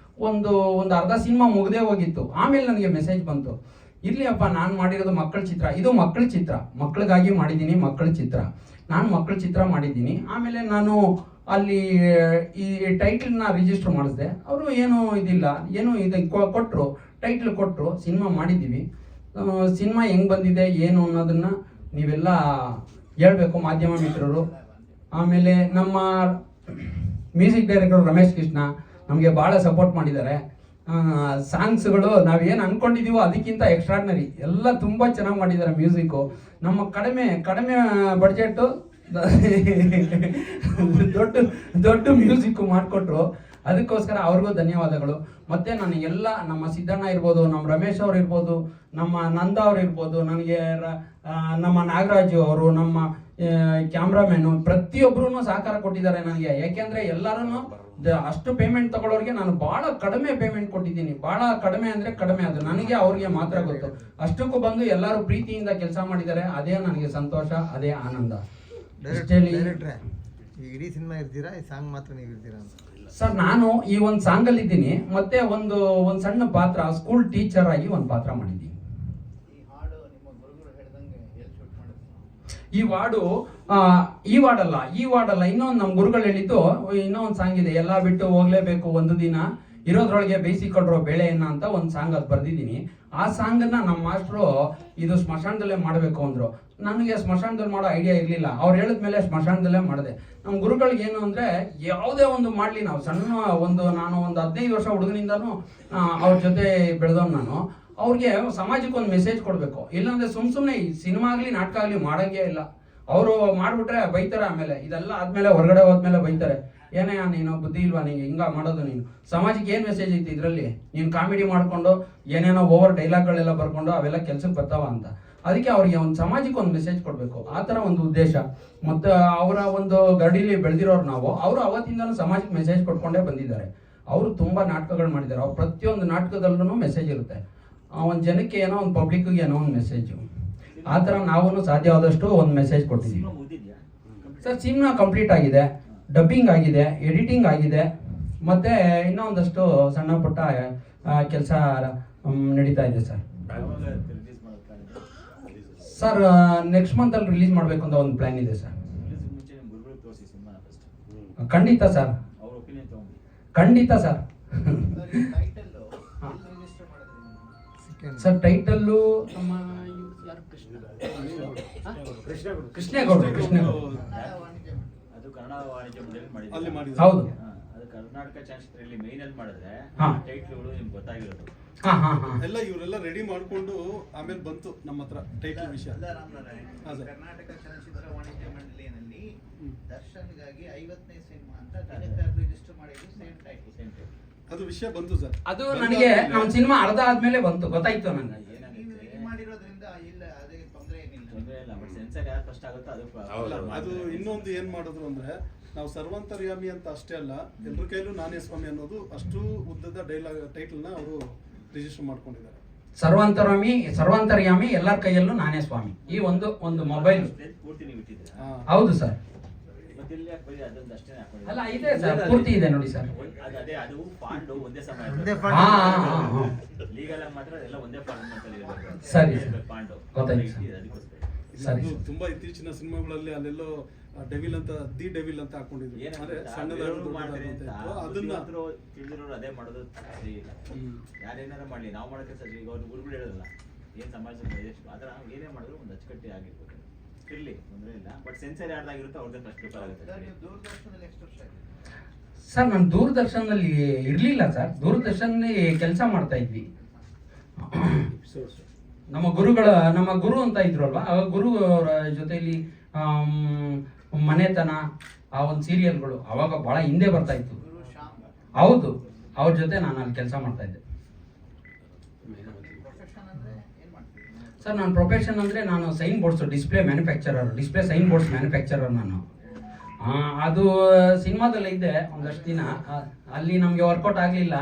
ಒಂದು ಅರ್ಧ ಸಿನಿಮಾ ಮುಗ್ದೇ ಹೋಗಿತ್ತು. ಆಮೇಲೆ ನನಗೆ ಮೆಸೇಜ್ ಬಂತು, ಇರ್ಲಿ ಅಪ್ಪ, ನಾನು ಮಾಡಿರೋದು ಮಕ್ಕಳ ಚಿತ್ರ, ಇದು ಮಕ್ಕಳ ಚಿತ್ರ, ಮಕ್ಕಳಿಗಾಗಿ ಮಾಡಿದ್ದೀನಿ, ಮಕ್ಕಳ ಚಿತ್ರ, ನಾನು ಮಕ್ಕಳ ಚಿತ್ರ ಮಾಡಿದ್ದೀನಿ. ಆಮೇಲೆ ನಾನು ಅಲ್ಲಿ ಈ ಟೈಟಲ್ನ ರಿಜಿಸ್ಟರ್ ಮಾಡಿಸಿದೆ. ಅವರು ಏನೂ ಇದಿಲ್ಲ, ಏನೋ ಇದು ಕೊಟ್ಟರು, ಟೈಟ್ಲ್ ಕೊಟ್ಟರು, ಸಿನಿಮಾ ಮಾಡಿದ್ದೀವಿ. ಸಿನಿಮಾ ಹೆಂಗೆ ಬಂದಿದೆ ಏನು ಅನ್ನೋದನ್ನು ನೀವೆಲ್ಲ ಹೇಳ್ಬೇಕು ಮಾಧ್ಯಮ ಮಿತ್ರರು. ಆಮೇಲೆ ನಮ್ಮ ಮ್ಯೂಸಿಕ್ ಡೈರೆಕ್ಟರ್ ರಮೇಶ್ ಕೃಷ್ಣ ನಮಗೆ ಭಾಳ ಸಪೋರ್ಟ್ ಮಾಡಿದ್ದಾರೆ. ಸಾಂಗ್ಸ್ಗಳು ನಾವೇನು ಅಂದ್ಕೊಂಡಿದ್ದೀವೋ ಅದಕ್ಕಿಂತ ಎಕ್ಸ್ಟ್ರಾರ್ಡಿನರಿ, ಎಲ್ಲ ತುಂಬ ಚೆನ್ನಾಗಿ ಮಾಡಿದ್ದಾರೆ ಮ್ಯೂಸಿಕ್ಕು. ನಮ್ಮ ಕಡಿಮೆ ಬಡ್ಜೆಟ್ಟು ದೊಡ್ಡ ಮ್ಯೂಸಿಕ್ಕು ಮಾಡಿಕೊಟ್ರು. ಅದಕ್ಕೋಸ್ಕರ ಅವ್ರಿಗೂ ಧನ್ಯವಾದಗಳು. ಮತ್ತು ನನಗೆಲ್ಲ ನಮ್ಮ ಸಿದ್ದಣ್ಣ ಇರ್ಬೋದು, ನಮ್ಮ ರಮೇಶ್ ಅವ್ರು ಇರ್ಬೋದು, ನಮ್ಮ ನಂದ ಅವ್ರು ಇರ್ಬೋದು, ನನಗೆ ನಮ್ಮ ನಾಗರಾಜು ಅವರು, ನಮ್ಮ ಕ್ಯಾಮ್ರಾಮ್ಯಾನು, ಪ್ರತಿಯೊಬ್ಬರೂ ಸಹಕಾರ ಕೊಟ್ಟಿದ್ದಾರೆ ನನಗೆ. ಯಾಕೆಂದರೆ ಎಲ್ಲರೂ ಅಷ್ಟು ಪೇಮೆಂಟ್ ತಗೊಳ್ಳೋರಿಗೆ ನಾನು ಭಾಳ ಕಡಿಮೆ ಪೇಮೆಂಟ್ ಕೊಟ್ಟಿದ್ದೀನಿ. ಭಾಳ ಕಡಿಮೆ ಅಂದರೆ ಕಡಿಮೆ, ಅದು ನನಗೆ ಅವ್ರಿಗೆ ಮಾತ್ರ ಗೊತ್ತು. ಅಷ್ಟಕ್ಕೂ ಬಂದು ಎಲ್ಲರೂ ಪ್ರೀತಿಯಿಂದ ಕೆಲಸ ಮಾಡಿದ್ದಾರೆ. ಅದೇ ನನಗೆ ಸಂತೋಷ, ಅದೇ ಆನಂದ. ಡೈರೆಕ್ಟ್ರೆ, ಈ ಇಡೀ ಸಿನಿಮಾ ಇರ್ತೀರಾ, ಈ ಸಾಂಗ್ ಮಾತ್ರ ನೀವು ಇರ್ತೀರಾ ಅಂತ? ಸರ್, ನಾನು ಈ ಒಂದು ಸಾಂಗಲ್ಲಿ ಇದ್ದೀನಿ, ಮತ್ತೆ ಒಂದು ಸಣ್ಣ ಪಾತ್ರ, ಸ್ಕೂಲ್ ಟೀಚರ್ ಆಗಿ ಒಂದು ಪಾತ್ರ ಮಾಡಿದ್ದೀನಿ. ಈ ವಾರ್ಡಲ್ಲ, ಇನ್ನೊಂದು ನಮ್ಮ ಗುರುಗಳು ಹೇಳಿದ್ದು ಇನ್ನೊಂದು ಸಾಂಗ್ ಇದೆ, ಎಲ್ಲ ಬಿಟ್ಟು ಹೋಗ್ಲೇಬೇಕು ಒಂದು ದಿನ, ಇರೋದ್ರೊಳಗೆ ಬೇಯಿಸಿಕೊಂಡ್ರು ಬೆಳೆಯನ್ನ ಅಂತ ಒಂದು ಸಾಂಗ್ ಅದು ಬರ್ದಿದ್ದೀನಿ. ಆ ಸಾಂಗನ್ನ ನಮ್ಮ ಮಾಸ್ಟ್ರು ಇದು ಸ್ಮಶಾನದಲ್ಲೇ ಮಾಡಬೇಕು ಅಂದರು. ನನಗೆ ಸ್ಮಶಾನದಲ್ಲಿ ಮಾಡೋ ಐಡಿಯಾ ಇರಲಿಲ್ಲ. ಅವ್ರು ಹೇಳಿದ್ಮೇಲೆ ಸ್ಮಶಾನದಲ್ಲೇ ಮಾಡಿದೆ. ನಮ್ಮ ಗುರುಗಳಿಗೆ ಏನು ಅಂದರೆ, ಯಾವುದೇ ಒಂದು ಮಾಡಲಿ, ನಾವು ನಾನು ಒಂದು 15 ವರ್ಷ ಹುಡುಗನಿಂದನೂ ಅವ್ರ ಜೊತೆ ಬೆಳೆದವನು ನಾನು. ಅವ್ರಿಗೆ ಸಮಾಜಕ್ಕೆ ಒಂದು ಮೆಸೇಜ್ ಕೊಡಬೇಕು. ಇಲ್ಲಾಂದರೆ ಸುಮ್ಮನೆ ಈ ಸಿನಿಮಾ ಆಗಲಿ ನಾಟಕ ಆಗಲಿ ಮಾಡೋಂಗೇ ಇಲ್ಲ. ಅವರು ಮಾಡಿಬಿಟ್ರೆ ಬೈತಾರೆ. ಆಮೇಲೆ ಇದೆಲ್ಲ ಆದಮೇಲೆ ಹೊರಗಡೆ ಹೋದ್ಮೇಲೆ ಬೈತಾರೆ, ಏನೇ ನೀನು ಬುದ್ಧಿ ಇಲ್ವಾ, ನೀನು ಹಿಂಗೆ ಮಾಡೋದು, ನೀನು ಸಮಾಜಕ್ಕೆ ಏನು ಮೆಸೇಜ್ ಐತಿ ಇದರಲ್ಲಿ, ನೀನು ಕಾಮಿಡಿ ಮಾಡಿಕೊಂಡು ಏನೇನೋ ಓವರ್ ಡೈಲಾಗ್ಗಳೆಲ್ಲ ಬರ್ಕೊಂಡು ಅವೆಲ್ಲ ಕೆಲ್ಸಕ್ಕೆ ಬರ್ತಾವ ಅಂತ. ಅದಕ್ಕೆ ಅವ್ರಿಗೆ ಒಂದು ಸಮಾಜಕ್ಕೆ ಒಂದು ಮೆಸೇಜ್ ಕೊಡಬೇಕು, ಆ ಥರ ಒಂದು ಉದ್ದೇಶ. ಮತ್ತು ಅವರ ಒಂದು ಗಡಿಲಿ ಬೆಳೆದಿರೋರು ನಾವು, ಅವರು ಅವತ್ತಿಂದನೂ ಸಮಾಜಕ್ಕೆ ಮೆಸೇಜ್ ಕೊಟ್ಕೊಂಡೇ ಬಂದಿದ್ದಾರೆ. ಅವರು ತುಂಬ ನಾಟಕಗಳು ಮಾಡಿದ್ದಾರೆ. ಅವ್ರು ಪ್ರತಿಯೊಂದು ನಾಟಕದಲ್ಲೂ ಮೆಸೇಜ್ ಇರುತ್ತೆ. ಒಂದು ಜನಕ್ಕೆ ಏನೋ, ಒಂದು ಪಬ್ಲಿಕ್ಗೆ ಏನೋ ಒಂದು ಮೆಸೇಜು. ಆ ಥರ ನಾವು ಸಾಧ್ಯವಾದಷ್ಟು ಒಂದು ಮೆಸೇಜ್ ಕೊಟ್ಟಿದ್ದೀವಿ. ಸರ್, ಸಿನಿಮಾ ಕಂಪ್ಲೀಟ್ ಆಗಿದೆ, ಡಬ್ಬಿಂಗ್ ಆಗಿದೆ, ಎಡಿಟಿಂಗ್ ಆಗಿದೆ, ಮತ್ತು ಇನ್ನೊಂದಷ್ಟು ಸಣ್ಣ ಪುಟ್ಟ ಕೆಲಸ ನಡೀತಾ ಇದೆ ಸರ್. ಸರ್, ನೆಕ್ಸ್ಟ್ ಮಂತಲ್ಲಿ ರಿಲೀಸ್ ಮಾಡಬೇಕು ಅಂತ ಒಂದು ಪ್ಲ್ಯಾನ್ ಇದೆ ಸರ್. ಖಂಡಿತ ಸರ್, ಖಂಡಿತ ಸರ್. ಸರ್, ಟೈಟಲ್ಲು ನಮ್ಮ ಕೃಷ್ಣೇಗೌಡರು. ಹೌದು, ಕರ್ನಾಟಕ ಚಲನಚಿತ್ರದಲ್ಲಿ ಮೇನ್ ಅಲ್ಲಿ ಮಾಡಿದ್ರೆ ಟೈಟ್ಲ್ಗಳು ನಿಮ್ಗೆ ಗೊತ್ತಾಗಿರೋದು ಎಲ್ಲ ಇವರೆಲ್ಲ ರೆಡಿ ಮಾಡಿಕೊಂಡು ಆಮೇಲೆ ಬಂತು ನಮ್ಮ ಹತ್ರ ಟೈಟಲ್ ವಿಷಯ. ಕರ್ನಾಟಕ ಚಲನಚಿತ್ರ ವಾಣಿಜ್ಯ ಮಂಡಳಿಯಲ್ಲಿ ದರ್ಶನ್ಗಾಗಿ 50ನೇ ಸಿನಿಮಾ ಅಂತ ರಿಜಿಸ್ಟರ್ ಮಾಡಿದ್ರು. ಸೇಮ್ ಟೈಟಲ್ ಅದು ವಿಷಯ ಬಂತು ಸರ್. ಅದು ನನಗೆ ನಮ್ಮ ಸಿನಿಮಾ ಅರ್ಧ ಆದ್ಮೇಲೆ ಬಂತು, ಗೊತ್ತಾಯ್ತು ನನಗೆ. ಮಾಡಿರೋದ್ರಿಂದ ಇಲ್ಲ, ಅದೇ ತೊಂದರೆ ಏನಿಲ್ಲ. ಬಟ್ ಸೆನ್ಸರ್ ಯಾರು ಫಸ್ಟ್ ಆಗುತ್ತೋ ಅದು ಇನ್ನೊಂದು ಏನ್ ಮಾಡಿದ್ರು ಅಂದ್ರೆ, ನಾವು ಸರ್ವಂತರ್ಯಾಮಿ ಅಂತ ಅಷ್ಟೇ ಅಲ್ಲ, ಎಲ್ಲರ ಕೈಲೂ ನಾನೇ ಸ್ವಾಮಿ ಅನ್ನೋದು ಅಷ್ಟು ಉದ್ದದ ಟೈಟಲ್ನ ಅವರು ರಿಜಿಸ್ಟರ್ ಮಾಡ್ಕೊಂಡಿದ್ದಾರೆ. ಸರ್ವಂತರ್ಯಾಮಿ ಎಲ್ಲರ ಕೈಯಲ್ಲೂ ನಾನೇ ಸ್ವಾಮಿ. ಈ ಒಂದು ಮೊಬೈಲ್ ಪೂರ್ತಿ ನೀವು ಇಟ್ಟಿದ್ದೀರಾ? ಹೌದು ಸರ್. ಅಲ್ಲ, ಇದೆ ಸರ್, ಪೂರ್ತಿ ಇದೆ ನೋಡಿ ಸರ್. ಅದೇ ಅದು ಫಾಂಡ್ ಒಂದೇ ಸಮಯ ಲೀಗಲ್ ಮಾತ್ರ ಎಲ್ಲ ಒಂದೇ ಫಾಂಡ್ ಸರಿ ಫಾಂಡ್ ಗೊತ್ತಾಯ್ತು ಸರ್. ತುಂಬಾ ಇತ್ತೀಚಿನ ಸಿನಿಮಾಗಳಲ್ಲಿ ಅಲ್ಲೆಲ್ಲೋ ಡೆವಿಲ್ ಅಂತ ಡೆವಿಲ್ ಅಂತ ಹಾಕೊಂಡಿದ್ರು. ಅದನ್ನ ತಿಳಿದಿರೋರು ಅದೇ ಮಾಡೋದು ಸರಿ ಇಲ್ಲ. ಯಾರೇನಾರ ಮಾಡ್ಲಿ, ನಾವು ಮಾಡೋ ಕೆಲಸ ಈಗ ಅವ್ರು ಗುರುಗಳು ಹೇಳೋಲ್ಲ, ಏನ್ ಸಮಾಜದ ಆದ್ರೆ ನಾವು ಏನೇ ಮಾಡಿದ್ರು ಒಂದು ಅಚ್ಚುಕಟ್ಟಿ ಆಗಿರ್ಬೇಕು, ಇರ್ಲಿ ತೊಂದರೆ ಇಲ್ಲ. ಬಟ್ ಸೆನ್ಸರ್ ಯಾರ್ದಾಗಿರುತ್ತೋ ಅವ್ರದ್ದೇ ಫಸ್ಟ್ ಪ್ರಿಪೇರ್ ಆಗುತ್ತೆ. ದೂರದರ್ಶನದಲ್ಲಿ ಎಷ್ಟು ವರ್ಷ ಆಗಿದೆ ಸರ್? ನಾನು ದೂರದರ್ಶನಲ್ಲಿ ಇರಲಿಲ್ಲ ಸರ್, ದೂರದರ್ಶನಲ್ಲಿ ಕೆಲಸ ಮಾಡ್ತಾ ಇದ್ವಿ. ನಮ್ಮ ಗುರು ಅಂತ ಇದ್ರಲ್ವಾ, ಆ ಗುರು ಅವರ ಜೊತೆಯಲ್ಲಿ ಮನೆತನ, ಆ ಒಂದು ಸೀರಿಯಲ್ಗಳು ಅವಾಗ ಭಾಳ ಹಿಂದೆ ಬರ್ತಾ ಇತ್ತು. ಹೌದು, ಅವ್ರ ಜೊತೆ ನಾನು ಅಲ್ಲಿ ಕೆಲಸ ಮಾಡ್ತಾ ಇದ್ದೆ ಸರ್. ನನ್ನ ಪ್ರೊಫೆಷನ್ ಅಂದರೆ ನಾನು sign boards display sign boards manufacturer ನಾನು. ಅದು ಸಿನಿಮಾದಲ್ಲಿ ಇದ್ದೆ ಒಂದಷ್ಟು ದಿನ, ಅಲ್ಲಿ ನಮಗೆ ವರ್ಕೌಟ್ ಆಗಲಿಲ್ಲ,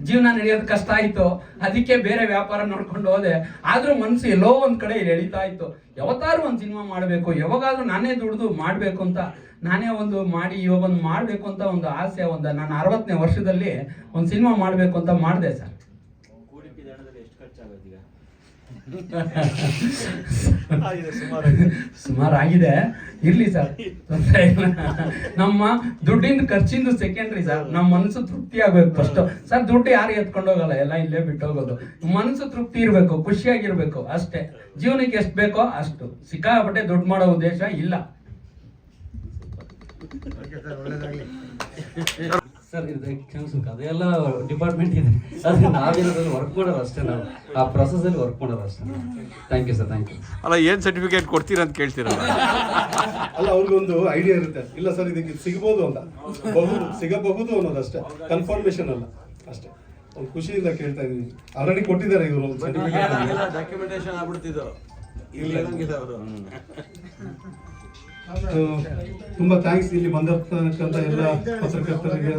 ಜೀವನ ನಡೆಯೋದು ಕಷ್ಟ ಆಯಿತು. ಅದಕ್ಕೆ ಬೇರೆ ವ್ಯಾಪಾರ ನೋಡ್ಕೊಂಡು ಹೋದೆ. ಆದರೂ ಮನಸ್ಸು ಎಲ್ಲೋ ಒಂದು ಕಡೆ ಎಳೀತಾ ಇತ್ತು, ಯಾವತ್ತಾದ್ರೂ ಒಂದು ಸಿನಿಮಾ ಮಾಡಬೇಕು, ಯಾವಾಗಾದ್ರೂ ನಾನೇ ದುಡಿದು ಮಾಡಬೇಕು ಅಂತ, ನಾನೇ ಒಂದು ಮಾಡಿ ಇವಾಗ ಒಂದು ಮಾಡಬೇಕು ಅಂತ ಒಂದು ಆಸೆ. ನಾನು 60ನೇ ವರ್ಷದಲ್ಲಿ ಒಂದು ಸಿನಿಮಾ ಮಾಡಬೇಕು ಅಂತ ಮಾಡಿದೆ ಸರ್. ಸುಮಾರಾಗಿದೆ, ಇರ್ಲಿ ಸರ್, ತೊಂದರೆ ಇಲ್ಲ. ನಮ್ಮ ದುಡ್ಡಿಂದ ಖರ್ಚಿಂದು ಸೆಕೆಂಡ್ರಿ ಸರ್, ನಮ್ಮ ಮನಸ್ಸು ತೃಪ್ತಿ ಆಗ್ಬೇಕು ಫಸ್ಟ್ ಸರ್. ದುಡ್ಡು ಯಾರು ಎತ್ಕೊಂಡು ಹೋಗಲ್ಲ, ಎಲ್ಲ ಇಲ್ಲೇ ಬಿಟ್ಟು ಹೋಗೋದು. ಮನಸ್ಸು ತೃಪ್ತಿ ಇರಬೇಕು, ಖುಷಿಯಾಗಿರ್ಬೇಕು ಅಷ್ಟೇ. ಜೀವನಕ್ಕೆ ಎಷ್ಟು ಬೇಕೋ ಅಷ್ಟು, ಸಿಕ್ಕಾಪಟ್ಟೆ ದುಡ್ಡು ಮಾಡೋ ಉದ್ದೇಶ ಇಲ್ಲ ಸರ್. ಇದು ಕ್ಷಮಿಸ್ಬೇಕು, ಅದೆಲ್ಲ ಡಿಪಾರ್ಟ್ಮೆಂಟ್ ಇದೆ, ಅದು ನಾವೇನದ್ರಲ್ಲಿ ವರ್ಕ್ ಮಾಡೋರು ಅಷ್ಟೇ, ನಾವು ಆ ಪ್ರೊಸೆಸಲ್ಲಿ ವರ್ಕ್ ಮಾಡೋರು ಅಷ್ಟೇ. Thank you sir, thank you. ಅಲ್ಲ, ಏನು ಸರ್ಟಿಫಿಕೇಟ್ ಕೊಡ್ತೀರಾ ಅಂತ ಕೇಳ್ತೀರಲ್ಲ. ಅಲ್ಲ, ಅವ್ರಿಗೊಂದು ಐಡಿಯಾ ಇರುತ್ತೆ, ಇಲ್ಲ ಸರ್ ಇದಕ್ಕೆ ಸಿಗಬಹುದು ಅಂತ, ಸಿಗಬಹುದು ಅನ್ನೋದಷ್ಟೇ, ಕನ್ಫರ್ಮೇಶನ್ ಅಲ್ಲ ಅಷ್ಟೇ. ಒಂದು ಖುಷಿಯಿಂದ ಕೇಳ್ತಾ ಇದೀನಿ. ಆಲ್ರೆಡಿ ಕೊಟ್ಟಿದ್ದಾರೆ ಇವರು ಒಂದು ಸರ್ಟಿಫಿಕೇಟ್, ಡಾಕ್ಯುಮೆಂಟೇಶನ್ ಆಗ್ಬಿಡ್ತಿದ್ದು. ತುಂಬಾ ಥ್ಯಾಂಕ್ಸ್ ಇಲ್ಲಿ ಬಂದಿರ್ತಕ್ಕಂಥ ಎಲ್ಲ ಪತ್ರಕರ್ತರಿಗೆ.